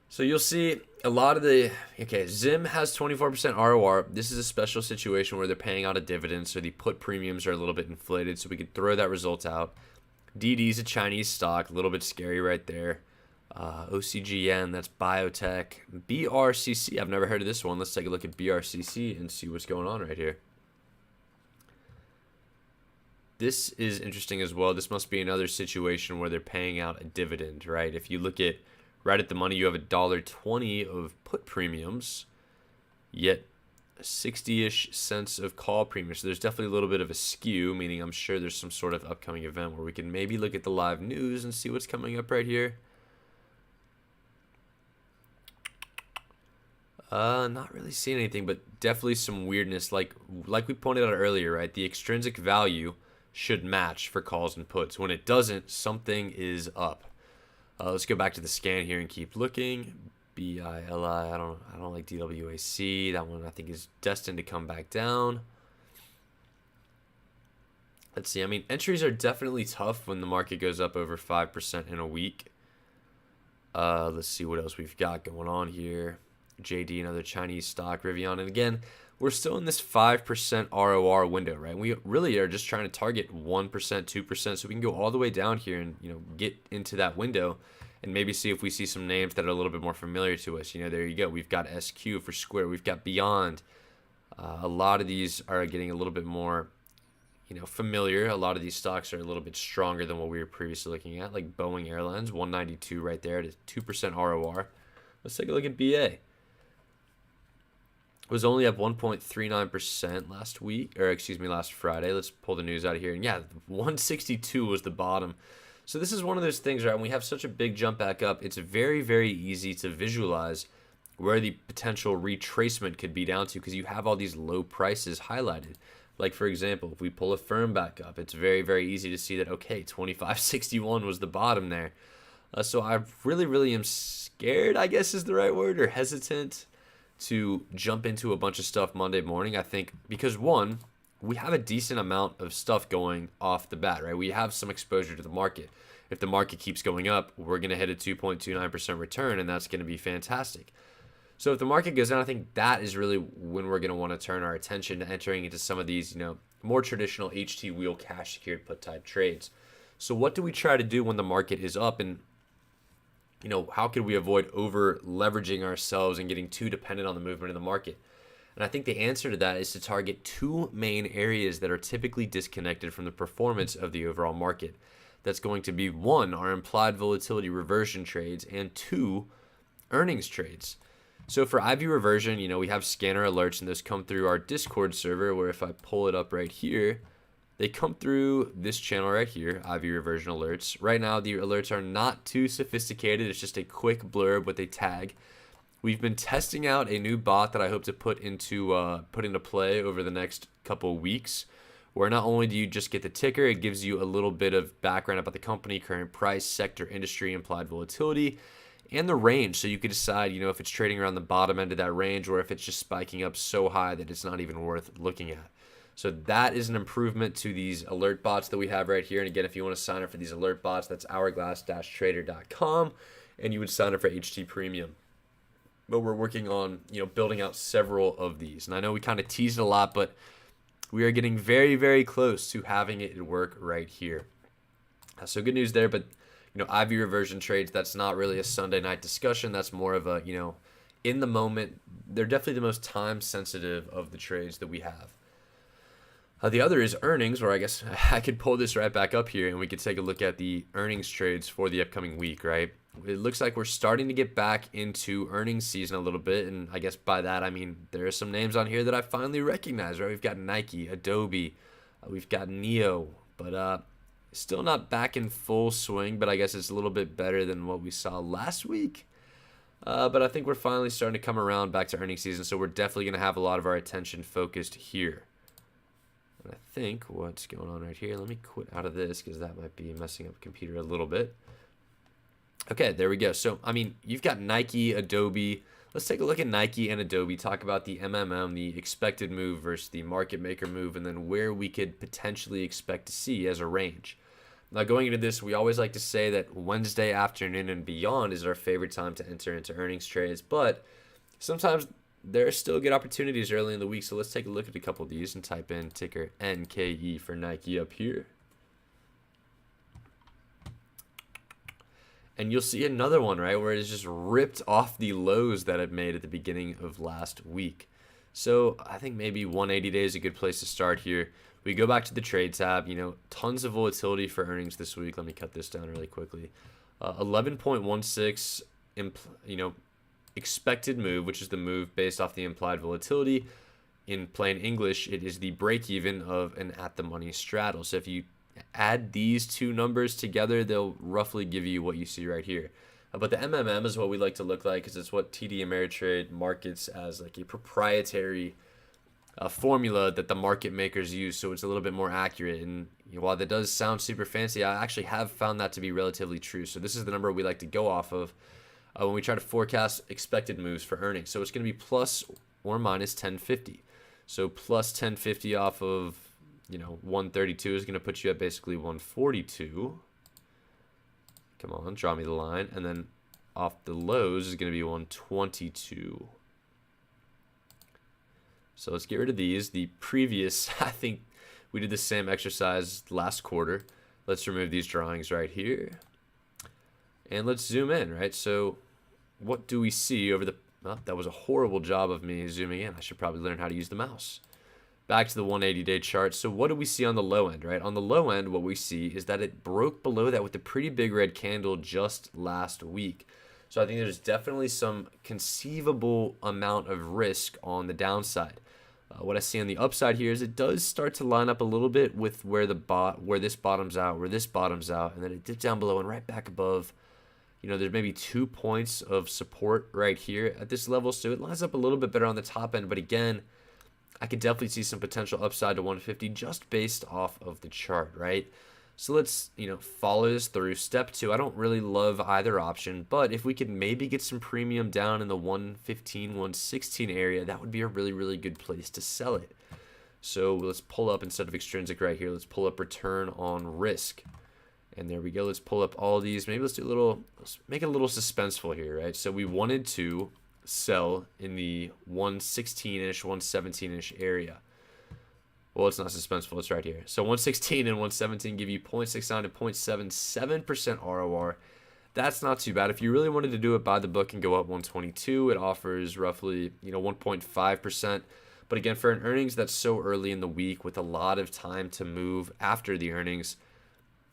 So you'll see a lot of Zim has 24% ROR. This is a special situation where they're paying out a dividend, so the put premiums are a little bit inflated, so we could throw that result out. DD is a Chinese stock, a little bit scary right there. OCGN, that's biotech. BRCC, I've never heard of this one. Let's take a look at BRCC and see what's going on right here. This is interesting as well. This must be another situation where they're paying out a dividend, right? If you look at right at the money, you have $1.20 of put premiums, yet 60-ish cents of call premiums. So there's definitely a little bit of a skew, meaning I'm sure there's some sort of upcoming event where we can maybe look at the live news and see what's coming up right here. Not really seeing anything, but definitely some weirdness. Like we pointed out earlier, right? The extrinsic value should match for calls and puts. When it doesn't, something is up. Let's go back to the scan here and keep looking. BILI, I don't like DWAC. That one I think is destined to come back down. Let's see. I mean, entries are definitely tough when the market goes up over 5% in a week. Let's see what else we've got going on here. JD, another Chinese stock, Rivian. And again, we're still in this 5% ROR window, right? We really are just trying to target 1%, 2%, so we can go all the way down here and, get into that window and maybe see if we see some names that are a little bit more familiar to us. There you go. We've got SQ for Square. We've got Beyond. A lot of these are getting a little bit more, familiar. A lot of these stocks are a little bit stronger than what we were previously looking at, like Boeing Airlines, 192 right there at a 2% ROR. Let's take a look at BA. Was only up 1.39% last Friday. Let's pull the news out of here. And yeah, 162 was the bottom. So this is one of those things, right? When we have such a big jump back up, it's very, very easy to visualize where the potential retracement could be down to because you have all these low prices highlighted. Like, for example, if we pull a firm back up, it's very, very easy to see that, okay, 25.61 was the bottom there. So I really, really am scared, I guess is the right word, or hesitant to jump into a bunch of stuff Monday morning. I think because one, we have a decent amount of stuff going off the bat, right? We have some exposure to the market. If the market keeps going up, we're going to hit a 2.29% return, and that's going to be fantastic. So if the market goes down, I think that is really when we're going to want to turn our attention to entering into some of these, more traditional HT wheel cash secured put type trades. So what do we try to do when the market is up, and how could we avoid over leveraging ourselves and getting too dependent on the movement of the market? And I think the answer to that is to target two main areas that are typically disconnected from the performance of the overall market. That's going to be one, our implied volatility reversion trades, and two, earnings trades. So for IV reversion, we have scanner alerts, and those come through our Discord server, where if I pull it up right here, they come through this channel right here, IV reversion alerts. Right now, the alerts are not too sophisticated. It's just a quick blurb with a tag. We've been testing out a new bot that I hope to put into play over the next couple weeks, where not only do you just get the ticker, it gives you a little bit of background about the company, current price, sector, industry, implied volatility, and the range. So you can decide, if it's trading around the bottom end of that range, or if it's just spiking up so high that it's not even worth looking at. So that is an improvement to these alert bots that we have right here. And again, if you want to sign up for these alert bots, that's hourglass-trader.com, and you would sign up for HT Premium. But we're working on, building out several of these. And I know we kind of teased a lot, but we are getting very, very close to having it work right here. So good news there, but IV reversion trades, that's not really a Sunday night discussion. That's more of a, in the moment. They're definitely the most time sensitive of the trades that we have. The other is earnings, where I guess I could pull this right back up here and we could take a look at the earnings trades for the upcoming week, right? It looks like we're starting to get back into earnings season a little bit. And I guess by that, I mean, there are some names on here that I finally recognize, right? We've got Nike, Adobe, we've got Neo, but still not back in full swing, but I guess it's a little bit better than what we saw last week. But I think we're finally starting to come around back to earnings season. So we're definitely going to have a lot of our attention focused here. And I think what's going on right here, let me quit out of this because that might be messing up the computer a little bit. Okay, there we go. So, I mean, you've got Nike, Adobe. Let's take a look at Nike and Adobe, talk about the MMM, the expected move versus the market maker move, and then where we could potentially expect to see as a range. Now, going into this, we always like to say that Wednesday afternoon and beyond is our favorite time to enter into earnings trades, but sometimes there are still good opportunities early in the week. So let's take a look at a couple of these and type in ticker NKE for Nike up here. And you'll see another one, right, where it is just ripped off the lows that it made at the beginning of last week. So I think maybe 180 days is a good place to start here. We go back to the trade tab, tons of volatility for earnings this week. Let me cut this down really quickly. 11.16, expected move, which is the move based off the implied volatility. In plain English, it is the break even of an at the money straddle. So if you add these two numbers together, they'll roughly give you what you see right here. But the MMM is what we like to look like, because it's what TD Ameritrade markets as like a proprietary formula that the market makers use, so it's a little bit more accurate. And while that does sound super fancy, I actually have found that to be relatively true. So this is the number we like to go off of when we try to forecast expected moves for earnings. So it's going to be plus or minus 1050. So plus 1050 off of 132 is going to put you at basically 142. Come on, draw me the line. And then off the lows is going to be 122. So let's get rid of these. The previous, I think we did the same exercise last quarter. Let's remove these drawings right here. And let's zoom in, right? So what do we see over the... Well, that was a horrible job of me zooming in. I should probably learn how to use the mouse. Back to the 180-day chart. So what do we see on the low end, right? On the low end, what we see is that it broke below that with a pretty big red candle just last week. So I think there's definitely some conceivable amount of risk on the downside. What I see on the upside here is it does start to line up a little bit with where this bottoms out, and then it dipped down below and right back above. There's maybe 2 points of support right here at this level, so it lines up a little bit better on the top end. But again, I could definitely see some potential upside to 150 just based off of the chart, right? So let's, follow this through. Step 2, I don't really love either option, but if we could maybe get some premium down in the 115, 116 area, that would be a really, really good place to sell it. So let's pull up, instead of extrinsic right here, let's pull up return on risk. And there we go. Let's pull up all these. Maybe let's make it a little suspenseful here, right? So we wanted to sell in the 116-ish, 117-ish area. Well, it's not suspenseful. It's right here. So 116 and 117 give you 0.69 to 0.77% ROR. That's not too bad. If you really wanted to do it by the book and go up 122, it offers roughly, 1.5%. But again, for an earnings that's so early in the week with a lot of time to move after the earnings,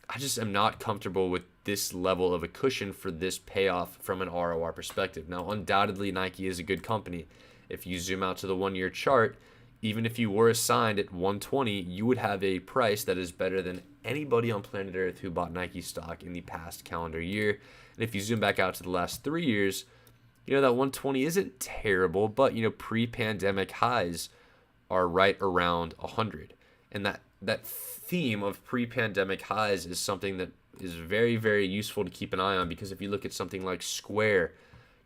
I just am not comfortable with this level of a cushion for this payoff from an ROR perspective. Now, undoubtedly, Nike is a good company. If you zoom out to the 1 year chart, even if you were assigned at 120, you would have a price that is better than anybody on planet Earth who bought Nike stock in the past calendar year. And if you zoom back out to the last 3 years, that 120 isn't terrible, but pre-pandemic highs are right around 100. And that theme of pre-pandemic highs is something that is very, very useful to keep an eye on, because if you look at something like Square,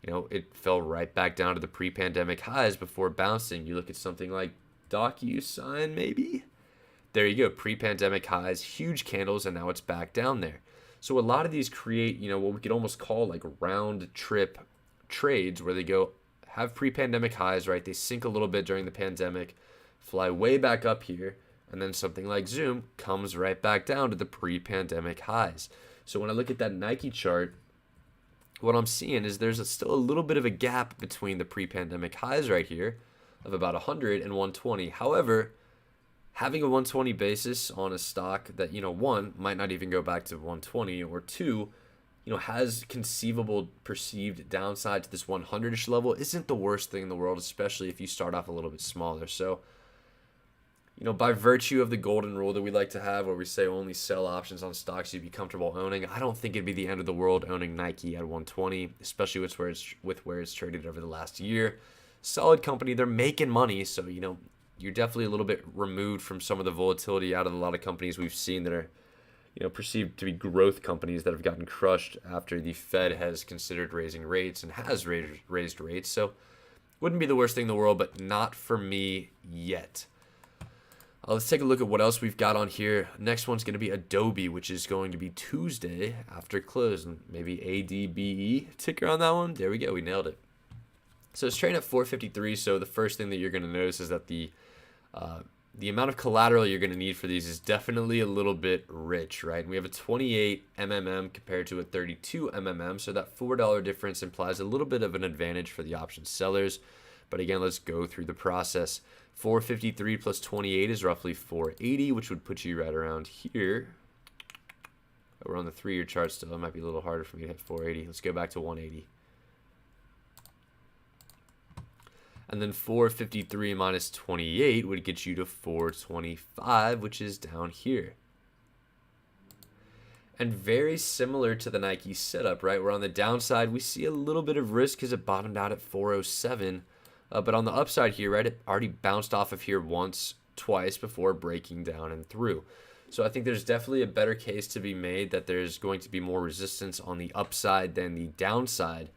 it fell right back down to the pre-pandemic highs before bouncing. You look at something like DocuSign, maybe? There you go, pre-pandemic highs, huge candles, and now it's back down there. So a lot of these create, what we could almost call like round trip trades, where they go have pre-pandemic highs, right? They sink a little bit during the pandemic, fly way back up here, and then something like Zoom comes right back down to the pre-pandemic highs. So when I look at that Nike chart, what I'm seeing is there's still a little bit of a gap between the pre-pandemic highs right here of about 100 and 120. However, having a 120 basis on a stock that, one, might not even go back to 120, or two, has conceivable perceived downside to this 100-ish level isn't the worst thing in the world, especially if you start off a little bit smaller. So, by virtue of the golden rule that we like to have, where we say only sell options on stocks you'd be comfortable owning, I don't think it'd be the end of the world owning Nike at 120, especially with where it's traded over the last year. Solid company, they're making money, so you're definitely a little bit removed from some of the volatility out of a lot of companies we've seen that are perceived to be growth companies that have gotten crushed after the Fed has considered raising rates and has raised rates. So wouldn't be the worst thing in the world, but not for me yet. Let's take a look at what else we've got on here. Next one's going to be Adobe, which is going to be Tuesday after close, and maybe ADBE ticker on that one. There we go, we nailed it. So it's trading at 453. So the first thing that you're going to notice is that the amount of collateral you're going to need for these is definitely a little bit rich, right? We have a 28 MMM compared to a 32 MMM, so that $4 difference implies a little bit of an advantage for the option sellers. But again, let's go through the process. 453 plus 28 is roughly 480, which would put you right around here. We're on the 3-year chart still. It might be a little harder for me to hit 480. Let's go back to 180. And then 453 minus 28 would get you to 425, which is down here. And very similar to the Nike setup, right? Where on the downside, we see a little bit of risk because it bottomed out at 407. But on the upside here, right, it already bounced off of here once, twice before breaking down and through. So I think there's definitely a better case to be made that there's going to be more resistance on the upside than the downside.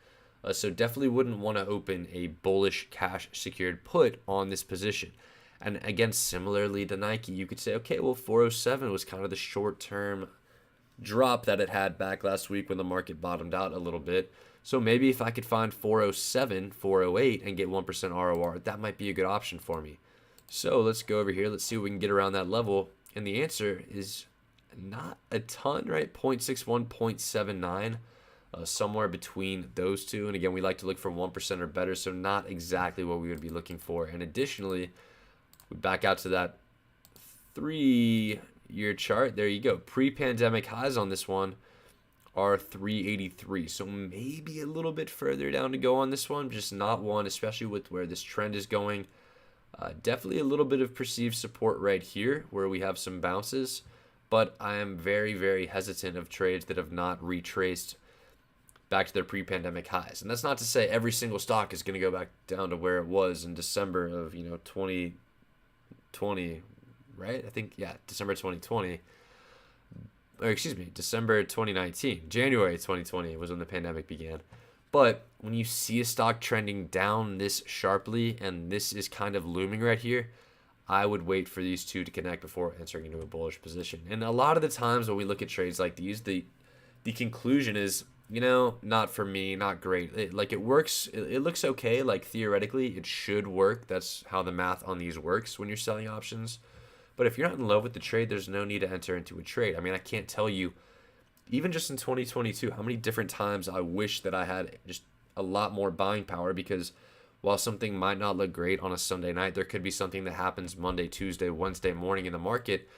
So definitely wouldn't want to open a bullish cash secured put on this position. And again, similarly to Nike, you could say, okay, well, 407 was kind of the short-term drop that it had back last week when the market bottomed out a little bit. So maybe if I could find 407, 408 and get 1% ROR, that might be a good option for me. So let's go over here. Let's see if we can get around that level. And the answer is not a ton, right? 0.61, 0.79. Somewhere between those two. And again, we like to look for 1% or better, so not exactly what we would be looking for. And additionally, we back out to that 3-year chart. There you go. Pre-pandemic highs on this one are 383. So maybe a little bit further down to go on this one, just not one, especially with where this trend is going. Definitely a little bit of perceived support right here where we have some bounces, but I am very, very hesitant of trades that have not retraced back to their pre-pandemic highs. And that's not to say every single stock is going to go back down to where it was in December of 2020, right? I think, yeah, December 2020. Or excuse me, December 2019. January 2020 was when the pandemic began. But when you see a stock trending down this sharply, and this is kind of looming right here, I would wait for these two to connect before entering into a bullish position. And a lot of the times when we look at trades like these, the conclusion is, not for me, not great. It works. It looks okay. Like theoretically, it should work. That's how the math on these works when you're selling options. But if you're not in love with the trade, there's no need to enter into a trade. I mean, I can't tell you even just in 2022, how many different times I wish that I had just a lot more buying power, because while something might not look great on a Sunday night, there could be something that happens Monday, Tuesday, Wednesday morning in the market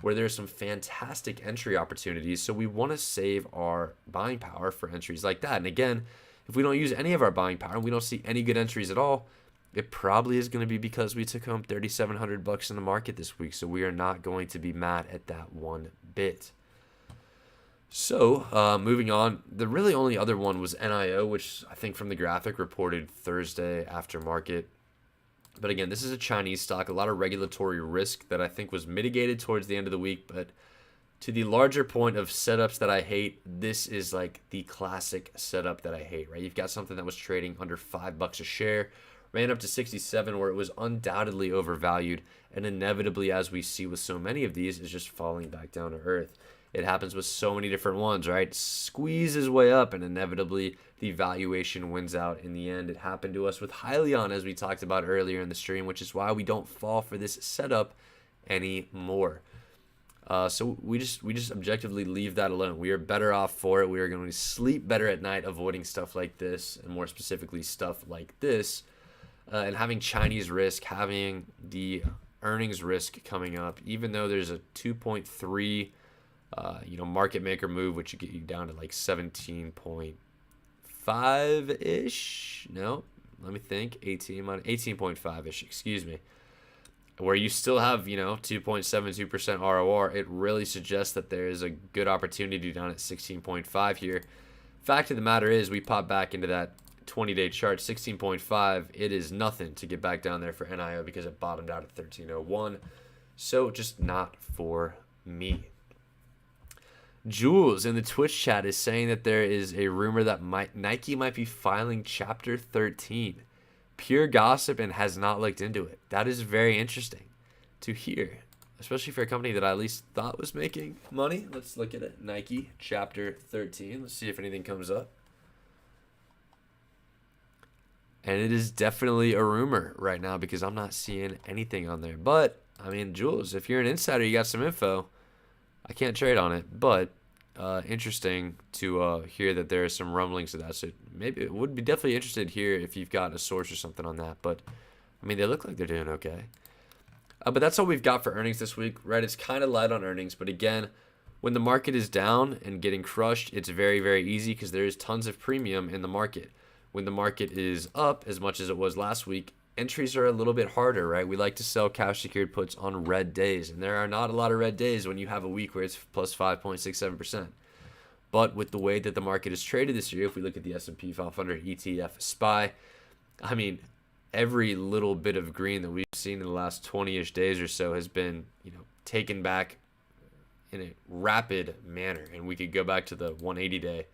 where there's some fantastic entry opportunities. So we want to save our buying power for entries like that. And again, if we don't use any of our buying power and we don't see any good entries at all, it probably is going to be because we took home $3,700 in the market this week. So we are not going to be mad at that one bit. So moving on, the really only other one was NIO, which I think from the graphic reported Thursday after market. But again, this is a Chinese stock, a lot of regulatory risk that I think was mitigated towards the end of the week. But to the larger point of setups that I hate, this is like the classic setup that I hate, right? You've got something that was trading under $5 a share, ran up to 67 where it was undoubtedly overvalued, and inevitably, as we see with so many of these, is just falling back down to earth. It happens with so many different ones, right? Squeezes way up and inevitably the valuation wins out in the end. It happened to us with Hyliion, as we talked about earlier in the stream, which is why we don't fall for this setup anymore. So we just objectively leave that alone. We are better off for it. We are going to sleep better at night avoiding stuff like this, and more specifically stuff like this. And having Chinese risk, having the earnings risk coming up, even though there's a 2.3 market maker move, which would get you down to like 17.5-ish. No, let me think. 18.5-ish, excuse me. Where you still have, 2.72% ROR, it really suggests that there is a good opportunity down at 16.5 here. Fact of the matter is, we pop back into that 20-day chart, 16.5. It is nothing to get back down there for NIO because it bottomed out at 13.01. So just not for me. Jules in the Twitch chat is saying that there is a rumor that Nike might be filing Chapter 13. Pure gossip and has not looked into it. That is very interesting to hear, especially for a company that I at least thought was making money. Let's look at it. Nike Chapter 13. Let's see if anything comes up. And it is definitely a rumor right now because I'm not seeing anything on there. But, I mean, Jules, if you're an insider, you got some info. I can't trade on it, but interesting to hear that there are some rumblings of that. So maybe it would be definitely interested here if you've got a source or something on that. But, I mean, they look like they're doing okay. But that's all we've got for earnings this week, right? It's kind of light on earnings. But, again, when the market is down and getting crushed, it's very, very easy because there is tons of premium in the market. When the market is up as much as it was last week, entries are a little bit harder, right? We like to sell cash secured puts on red days, and there are not a lot of red days when you have a week where it's plus 5.67%. But with the way that the market is traded this year, if we look at the S&P 500 ETF SPY, I mean, every little bit of green that we've seen in the last 20-ish days or so has been, taken back in a rapid manner, and we could go back to the 180-day.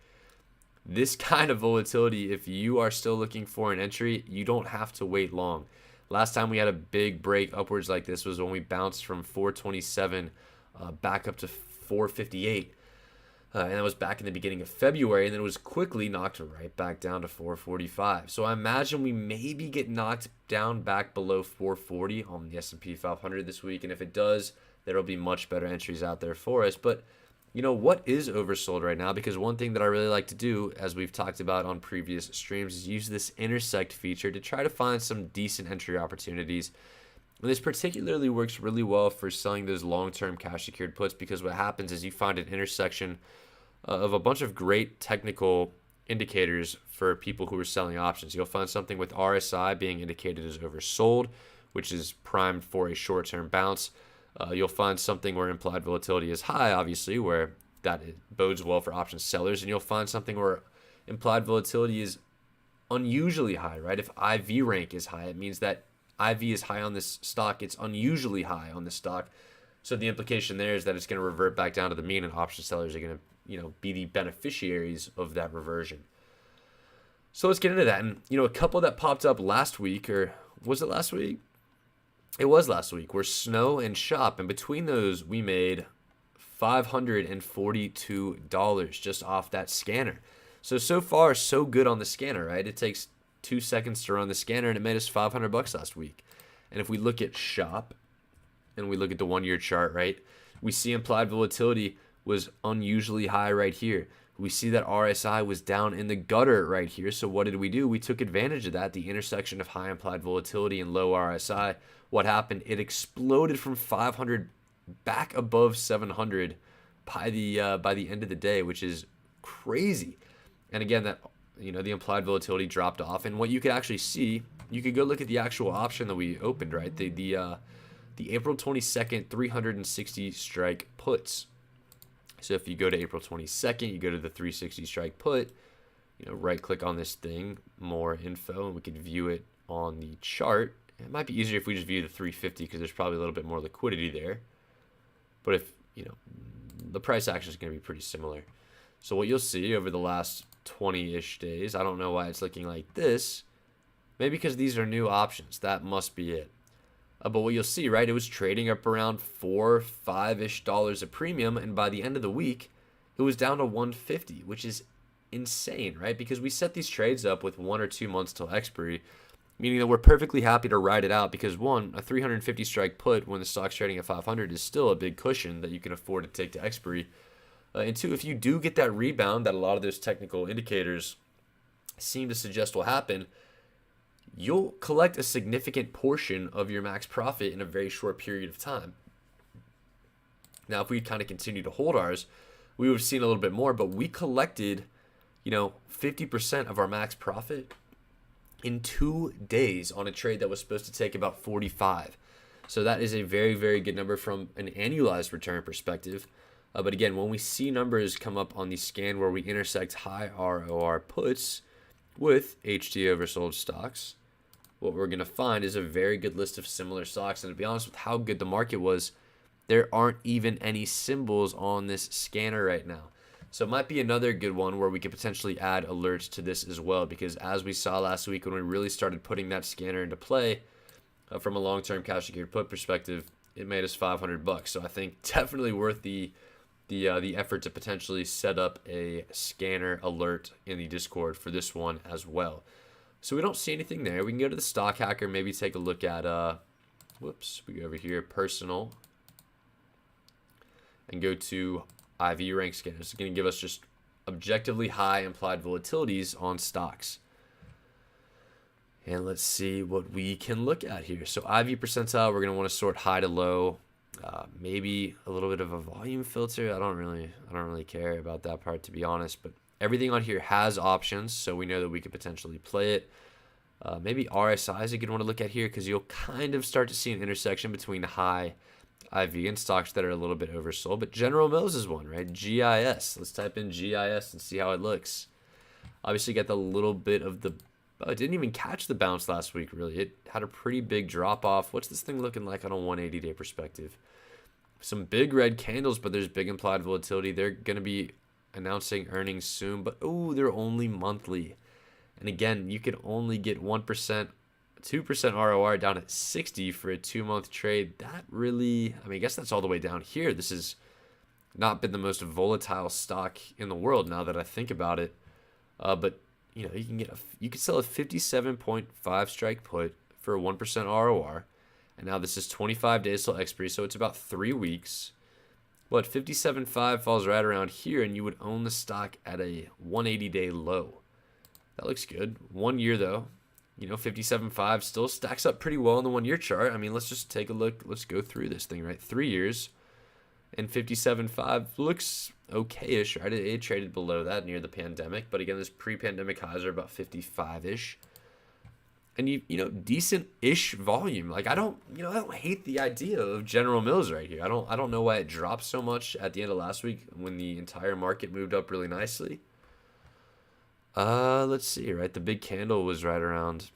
This kind of volatility, if you are still looking for an entry, you don't have to wait long. Last time we had a big break upwards like this was when we bounced from 427 back up to 458. And that was back in the beginning of February, and then it was quickly knocked right back down to 445. So I imagine we maybe get knocked down back below 440 on the S&P 500 this week. And if it does, there will be much better entries out there for us. But what is oversold right now? Because one thing that I really like to do, as we've talked about on previous streams, is use this intersect feature to try to find some decent entry opportunities. And this particularly works really well for selling those long-term cash secured puts, because what happens is you find an intersection of a bunch of great technical indicators for people who are selling options. You'll find something with RSI being indicated as oversold, which is primed for a short-term bounce. You'll find something where implied volatility is high, obviously, where that bodes well for option sellers. And you'll find something where implied volatility is unusually high, right? If IV rank is high, it means that IV is high on this stock. It's unusually high on this stock. So the implication there is that it's going to revert back down to the mean, and option sellers are going to, be the beneficiaries of that reversion. So let's get into that. And, a couple that popped up last week, or was it last week? It was last week, were Snow and Shop, and between those we made $542 just off that scanner. So far so good on the scanner, right? It takes 2 seconds to run the scanner, and it made us $500 last week. And if we look at Shop and we look at the 1-year chart, right, we see implied volatility was unusually high right here. We see that RSI was down in the gutter right here. So what did we do? We took advantage of that, the intersection of high implied volatility and low RSI. What happened? It exploded from 500 back above 700 by the end of the day, which is crazy. And again, that the implied volatility dropped off. And what you could actually see, you could go look at the actual option that we opened, right? The April 22nd 360 strike puts. So if you go to April 22nd, you go to the 360 strike put, right click on this thing, more info, and we can view it on the chart. It might be easier if we just view the 350 because there's probably a little bit more liquidity there. But if, the price action is going to be pretty similar. So what you'll see over the last 20-ish days, I don't know why it's looking like this. Maybe because these are new options. That must be it. But what you'll see, right, it was trading up around $4, $5-ish a premium, and by the end of the week, it was down to 150, which is insane, right? Because we set these trades up with 1 or 2 months till expiry, meaning that we're perfectly happy to ride it out because, one, a 350 strike put when the stock's trading at 500 is still a big cushion that you can afford to take to expiry. And two, if you do get that rebound that a lot of those technical indicators seem to suggest will happen, you'll collect a significant portion of your max profit in a very short period of time. Now, if we kind of continue to hold ours, we would have seen a little bit more, but we collected, 50% of our max profit in 2 days on a trade that was supposed to take about 45. So that is a very, very good number from an annualized return perspective. But again, when we see numbers come up on the scan where we intersect high ROR puts with HT oversold stocks, what we're going to find is a very good list of similar stocks. And to be honest with how good the market was, there aren't even any symbols on this scanner right now. So it might be another good one where we could potentially add alerts to this as well, because as we saw last week when we really started putting that scanner into play, from a long-term cash secured put perspective, it made us $500. So I think definitely worth the effort to potentially set up a scanner alert in the Discord for this one as well. So we don't see anything there. We can go to the stock hacker, maybe take a look at we go over here, personal, and go to IV rank scanner. It's going to give us just objectively high implied volatilities on stocks. And let's see what we can look at here. So IV percentile, we're going to want to sort high to low. Maybe a little bit of a volume filter. I don't really care about that part, to be honest. But everything on here has options, so we know that we could potentially play it. Maybe RSI is a good one to look at here because you'll kind of start to see an intersection between high IV and stocks that are a little bit oversold. But General Mills is one, right? GIS. Let's type in GIS and see how it looks. Obviously, got the little bit of the. It didn't even catch the bounce last week, really. It had a pretty big drop off. What's this thing looking like on a 180-day perspective? Some big red candles, but there's big implied volatility. They're going to be announcing earnings soon, but they're only monthly. And again, you can only get 1%, 2% ROR down at 60 for a 2-month trade. That really, I guess that's all the way down here. This has not been the most volatile stock in the world now that I think about it. But you can sell a 57.5 strike put for a 1% ROR. And now this is 25 days till expiry, so it's about 3 weeks. But 57.5 falls right around here, and you would own the stock at a 180-day low. That looks good. 1 year, though, 57.5 still stacks up pretty well on the 1 year chart. Let's just take a look. Let's go through this thing, right? 3 years, and 57.5 looks okay-ish, right? It traded below that near the pandemic, but again, this pre-pandemic highs are about 55-ish. And decent-ish volume. I don't hate the idea of General Mills right here. I don't know why it dropped so much at the end of last week when the entire market moved up really nicely. Let's see, right? The big candle was right around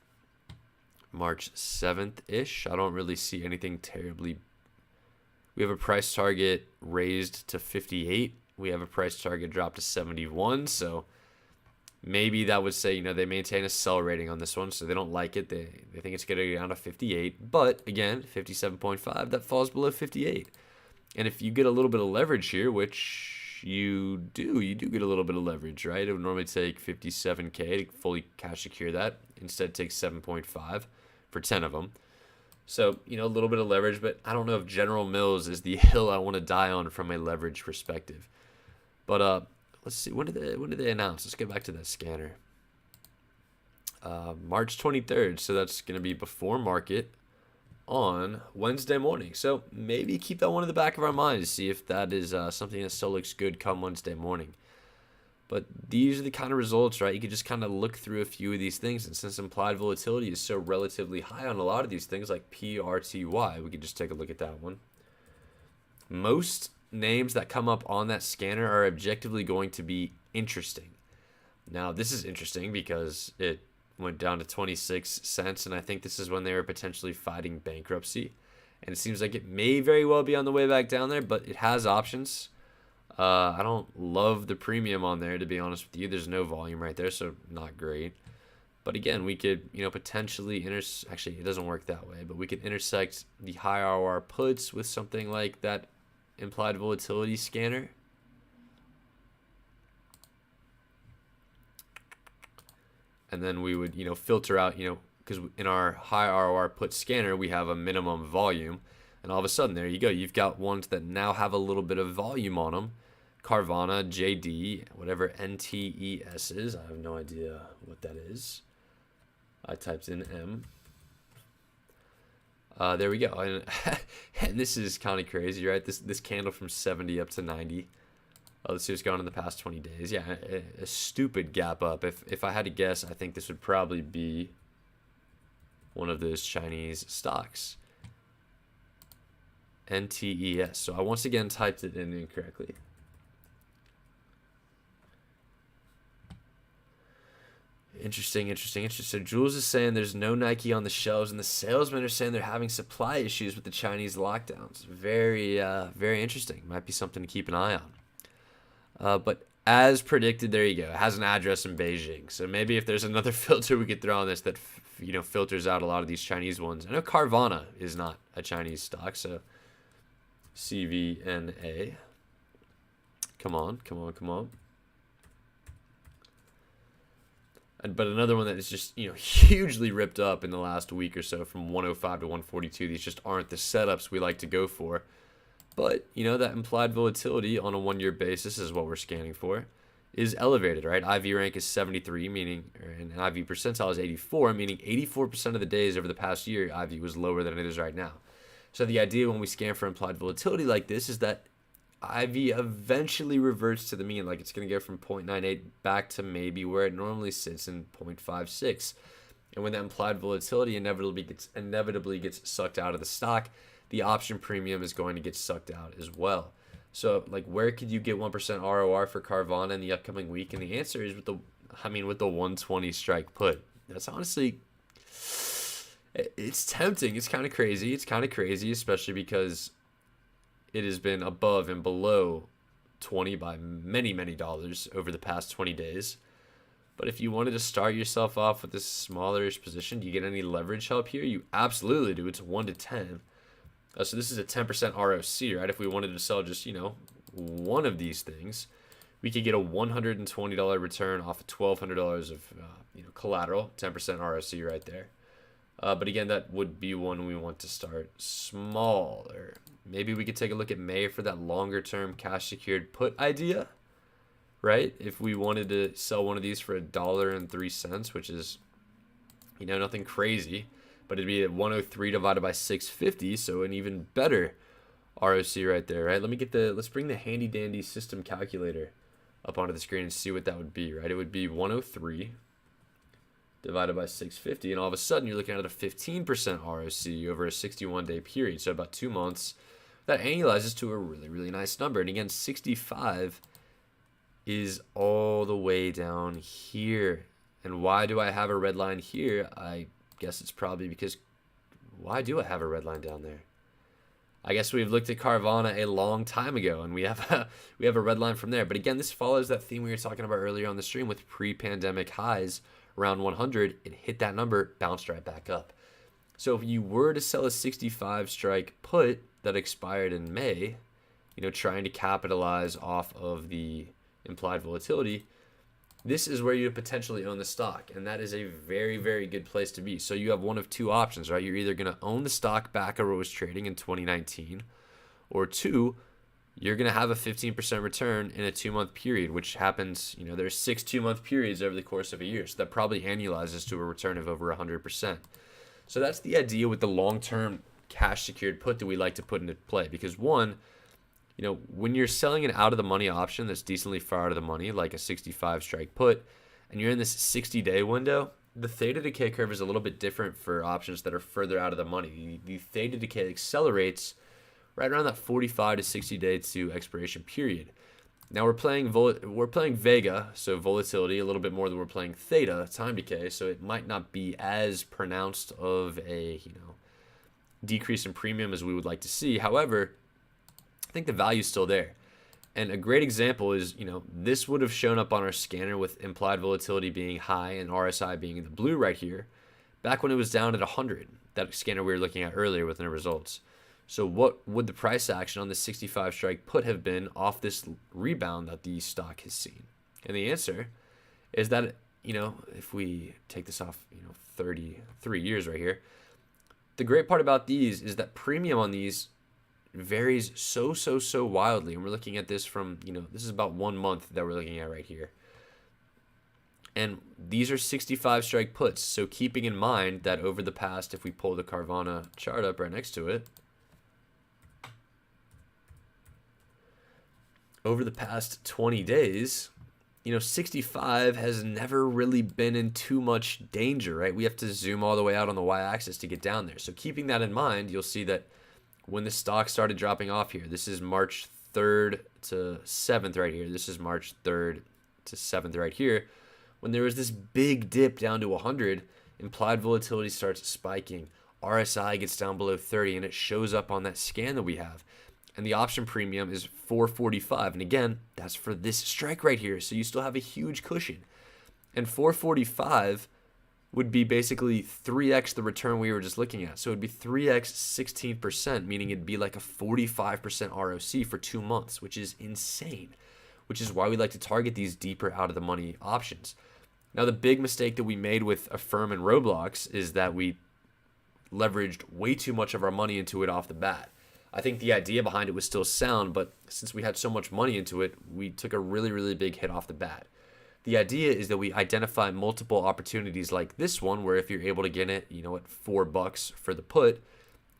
March 7th-ish. I don't really see anything terribly. We have a price target raised to 58. We have a price target dropped to 71, so maybe that would say, they maintain a sell rating on this one, so they don't like it. They think it's going to go down to 58. But, again, 57.5, that falls below 58. And if you get a little bit of leverage here, which you do get a little bit of leverage, right? It would normally take 57K to fully cash secure that. Instead, it takes 7.5 for 10 of them. So, a little bit of leverage, but I don't know if General Mills is the hill I want to die on from a leverage perspective. But let's see, when did they announce? Let's get back to that scanner. March 23rd, so that's going to be before market on Wednesday morning. So maybe keep that one in the back of our mind to see if that is something that still looks good come Wednesday morning. But these are the kind of results, right? You can just kind of look through a few of these things. And since implied volatility is so relatively high on a lot of these things, like PRTY, we could just take a look at that one. Most names that come up on that scanner are objectively going to be interesting. Now, this is interesting because it went down to 26 cents, and I think this is when they were potentially fighting bankruptcy. And it seems like it may very well be on the way back down there, but it has options. I don't love the premium on there, to be honest with you. There's no volume right there, so not great. But again, we could, potentially actually, it doesn't work that way, but we could intersect the high ROR puts with something like that implied volatility scanner. And then we would, filter out, because in our high ROR put scanner, we have a minimum volume. And all of a sudden, there you go. You've got ones that now have a little bit of volume on them. Carvana, JD, whatever NTES is. I have no idea what that is. I typed in M. There we go. And this is kind of crazy, right? This candle from 70 up to 90. Let's see what's going on in the past 20 days. Yeah, a stupid gap up. If I had to guess, I think this would probably be one of those Chinese stocks. NTES. So I once again typed it in incorrectly. Interesting. So Jules is saying there's no Nike on the shelves, and the salesmen are saying they're having supply issues with the Chinese lockdowns. Very, very interesting. Might be something to keep an eye on. But as predicted, there you go. It has an address in Beijing. So maybe if there's another filter we could throw on this that filters out a lot of these Chinese ones. I know Carvana is not a Chinese stock, so CVNA. Come on. But another one that is just, hugely ripped up in the last week or so from 105 to 142. These just aren't the setups we like to go for. But, that implied volatility on a 1-year basis is what we're scanning for, is elevated, right? IV rank is 73, meaning, and IV percentile is 84, meaning 84% of the days over the past year, IV was lower than it is right now. So the idea when we scan for implied volatility like this is that IV eventually reverts to the mean, like it's going to go from 0.98 back to maybe where it normally sits in 0.56. And when that implied volatility inevitably gets sucked out of the stock, the option premium is going to get sucked out as well. So, where could you get 1% ROR for Carvana in the upcoming week? And the answer is with the 120 strike put. That's honestly, it's tempting. It's kind of crazy. Especially because it has been above and below 20 by many, many dollars over the past 20 days. But if you wanted to start yourself off with this smallerish position, do you get any leverage help here? You absolutely do. It's 1 to 10. So this is a 10% ROC, right? If we wanted to sell just, one of these things, we could get a $120 return off of $1,200 of, collateral, 10% ROC right there. But again, that would be one we want to start smaller. Maybe we could take a look at May for that longer-term cash-secured put idea, right? If we wanted to sell one of these for $1.03, which is, nothing crazy, but it'd be at 103 divided by 650, so an even better ROC right there, right? Let's bring the handy-dandy system calculator up onto the screen and see what that would be, right? It would be 103 divided by 650, and all of a sudden you're looking at a 15% ROC over a 61-day period, so about 2 months. That annualizes to a really, really nice number. And again, 65 is all the way down here. And why do I have a red line here? I guess it's probably because, why do I have a red line down there? I guess we've looked at Carvana a long time ago, and we have a red line from there. But again, this follows that theme we were talking about earlier on the stream with pre-pandemic highs around 100. It hit that number, bounced right back up. So if you were to sell a 65 strike put that expired in May, trying to capitalize off of the implied volatility, this is where you potentially own the stock, and that is a very, very good place to be. So you have one of two options, right? You're either going to own the stock back where it was trading in 2019, or two, you're going to have a 15% return in a 2-month period, which happens, there's 6 2-month periods over the course of a year. So that probably annualizes to a return of over 100%. So that's the idea with the long-term cash secured put that we like to put into play. Because one, when you're selling an out of the money option that's decently far out of the money, like a 65 strike put, and you're in this 60-day window, the theta decay curve is a little bit different for options that are further out of the money. The theta decay accelerates right around that 45 to 60 day to expiration period. Now we're playing Vega, so volatility, a little bit more than we're playing theta, time decay, so it might not be as pronounced of a decrease in premium as we would like to see. However, I think the value is still there. And a great example is, this would have shown up on our scanner with implied volatility being high and RSI being in the blue right here, back when it was down at 100, that scanner we were looking at earlier within the results. So what would the price action on the 65 strike put have been off this rebound that the stock has seen? And the answer is that, if we take this off, 33 years right here, the great part about these is that premium on these varies so wildly. And we're looking at this from, this is about 1 month that we're looking at right here. And these are 65 strike puts. So keeping in mind that over the past, if we pull the Carvana chart up right next to it, over the past 20 days, 65 has never really been in too much danger, right? We have to zoom all the way out on the y-axis to get down there. So keeping that in mind, you'll see that when the stock started dropping off here, this is March 3rd to 7th right here. This is March 3rd to 7th right here. When there was this big dip down to 100, implied volatility starts spiking. RSI gets down below 30, and it shows up on that scan that we have. And the option premium is 445. And again, that's for this strike right here. So you still have a huge cushion. And 445 would be basically 3x the return we were just looking at. So it'd be 3x 16%, meaning it'd be like a 45% ROC for 2 months, which is insane, which is why we like to target these deeper out of the money options. Now, the big mistake that we made with Affirm and Roblox is that we leveraged way too much of our money into it off the bat. I think the idea behind it was still sound, but since we had so much money into it, we took a really, really big hit off the bat. The idea is that we identify multiple opportunities like this one, where if you're able to get it, at $4 for the put,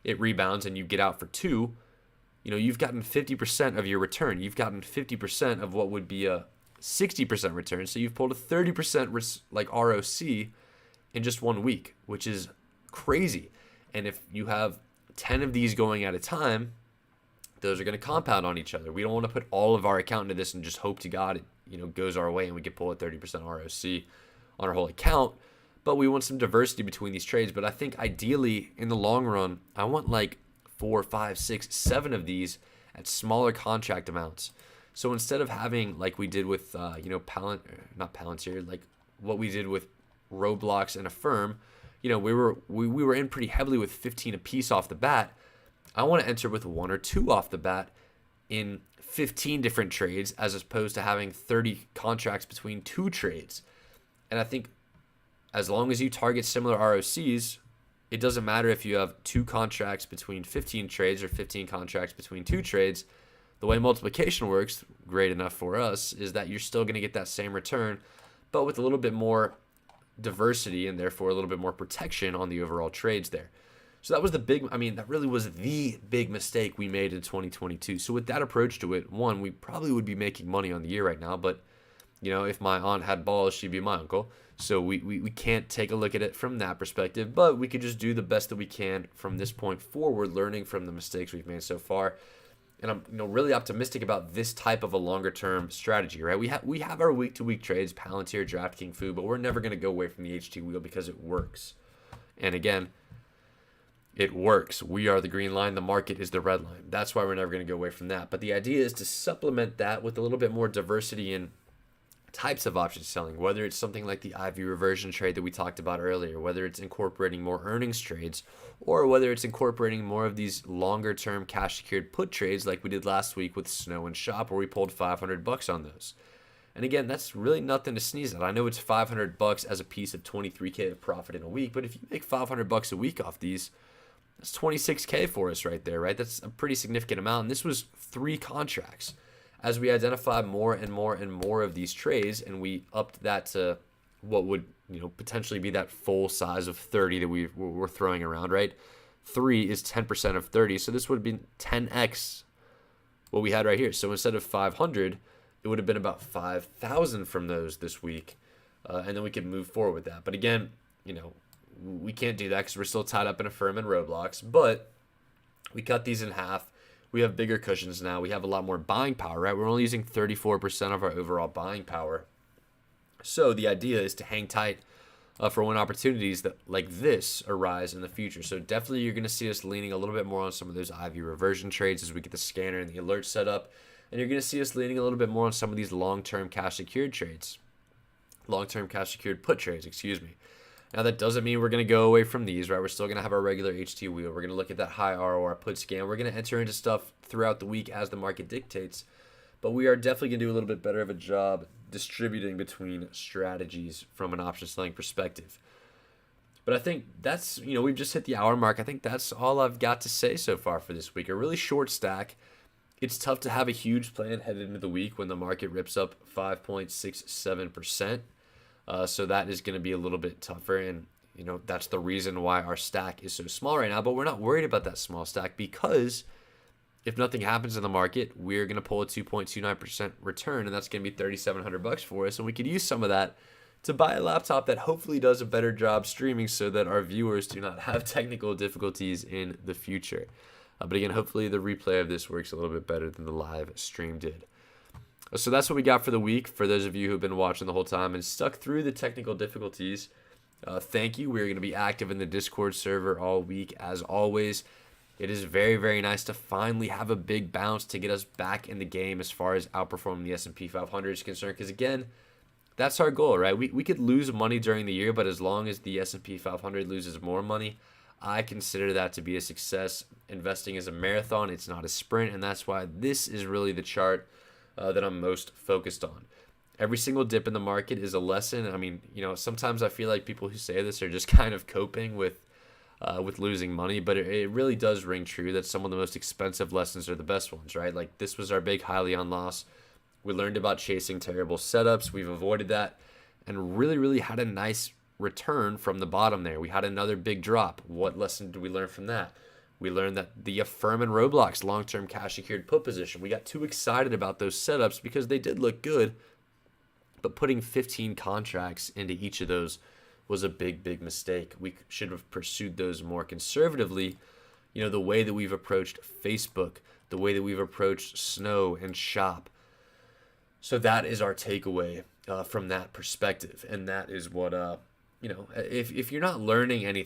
it rebounds and you get out for 2, you've gotten 50% of your return. You've gotten 50% of what would be a 60% return. So you've pulled a 30% ROC in just 1 week, which is crazy. And if you have 10 of these going at a time, those are going to compound on each other. We don't want to put all of our account into this and just hope to God it goes our way and we can pull a 30% ROC on our whole account. But we want some diversity between these trades. But I think ideally in the long run, I want like 4, 5, 6, 7 of these at smaller contract amounts. So instead of having like we did with not Palantir, like what we did with Roblox and Affirm, we were in pretty heavily with 15 apiece off the bat. I want to enter with 1 or 2 off the bat in 15 different trades, as opposed to having 30 contracts between 2 trades. And I think as long as you target similar ROCs, it doesn't matter if you have 2 contracts between 15 trades or 15 contracts between 2 trades. The way multiplication works, great enough for us, is that you're still going to get that same return, but with a little bit more diversity and therefore a little bit more protection on the overall trades there. So that was that really was the big mistake we made in 2022. So with that approach to it, one, we probably would be making money on the year right now, but if my aunt had balls, she'd be my uncle. So we can't take a look at it from that perspective, but we could just do the best that we can from this point forward, learning from the mistakes we've made so far. And I'm really optimistic about this type of a longer term strategy, right? We have our week to week trades, Palantir, DraftKings, Food, but we're never going to go away from the HT wheel because it works. And again, it works. We are the green line. The market is the red line. That's why we're never going to go away from that. But the idea is to supplement that with a little bit more diversity in types of option selling, whether it's something like the IV reversion trade that we talked about earlier, whether it's incorporating more earnings trades, or whether it's incorporating more of these longer term cash secured put trades like we did last week with Snow and Shop, where we pulled $500 on those. And again, that's really nothing to sneeze at. I know it's $500 as a piece of 23K of profit in a week, but if you make $500 a week off these, that's 26K for us right there, right? That's a pretty significant amount. And this was 3 contracts. As we identify more and more and more of these trades, and we upped that to what would potentially be that full size of 30 that we're throwing around, right? 3 is 10% of 30, so this would have been 10x what we had right here. So instead of 500, it would have been about 5,000 from those this week, and then we could move forward with that. But again, we can't do that because we're still tied up in Affirm and Roblox. But we cut these in half. We have bigger cushions now. We have a lot more buying power, right? We're only using 34% of our overall buying power. So the idea is to hang tight for when opportunities that like this arise in the future. So definitely you're going to see us leaning a little bit more on some of those IV reversion trades as we get the scanner and the alert set up. And you're going to see us leaning a little bit more on some of these long-term cash secured trades. Long-term cash secured put trades, excuse me. Now that doesn't mean we're going to go away from these, right? We're still going to have our regular HT wheel. We're going to look at that high ROR put scan. We're going to enter into stuff throughout the week as the market dictates. But we are definitely going to do a little bit better of a job distributing between strategies from an option selling perspective. But I think that's, we've just hit the hour mark. I think that's all I've got to say so far for this week. A really short stack. It's tough to have a huge plan headed into the week when the market rips up 5.67%. So that is going to be a little bit tougher. And, that's the reason why our stack is so small right now. But we're not worried about that small stack because if nothing happens in the market, we're going to pull a 2.29% return. And that's going to be $3,700 for us. And we could use some of that to buy a laptop that hopefully does a better job streaming so that our viewers do not have technical difficulties in the future. But again, hopefully the replay of this works a little bit better than the live stream did. So that's what we got for the week. For those of you who've been watching the whole time and stuck through the technical difficulties, thank you. We're going to be active in the Discord server all week as always. It is very, very nice to finally have a big bounce to get us back in the game as far as outperforming the S&P 500 is concerned. Because again, that's our goal, right? We could lose money during the year, but as long as the S&P 500 loses more money, I consider that to be a success. Investing is a marathon, it's not a sprint, and that's why this is really the chart that I'm most focused on. Every single dip in the market is a lesson. I mean, sometimes I feel like people who say this are just kind of coping with losing money, but it really does ring true that some of the most expensive lessons are the best ones, right? Like this was our big Hyliion loss. We learned about chasing terrible setups. We've avoided that and really, really had a nice return from the bottom there. We had another big drop. What lesson did we learn from that? We learned that the Affirm and Roblox long-term cash secured put position, we got too excited about those setups because they did look good, but putting 15 contracts into each of those was a big, big mistake. We should have pursued those more conservatively. The way that we've approached Facebook, the way that we've approached Snow and Shop. So that is our takeaway from that perspective. And that is what, if you're not learning anything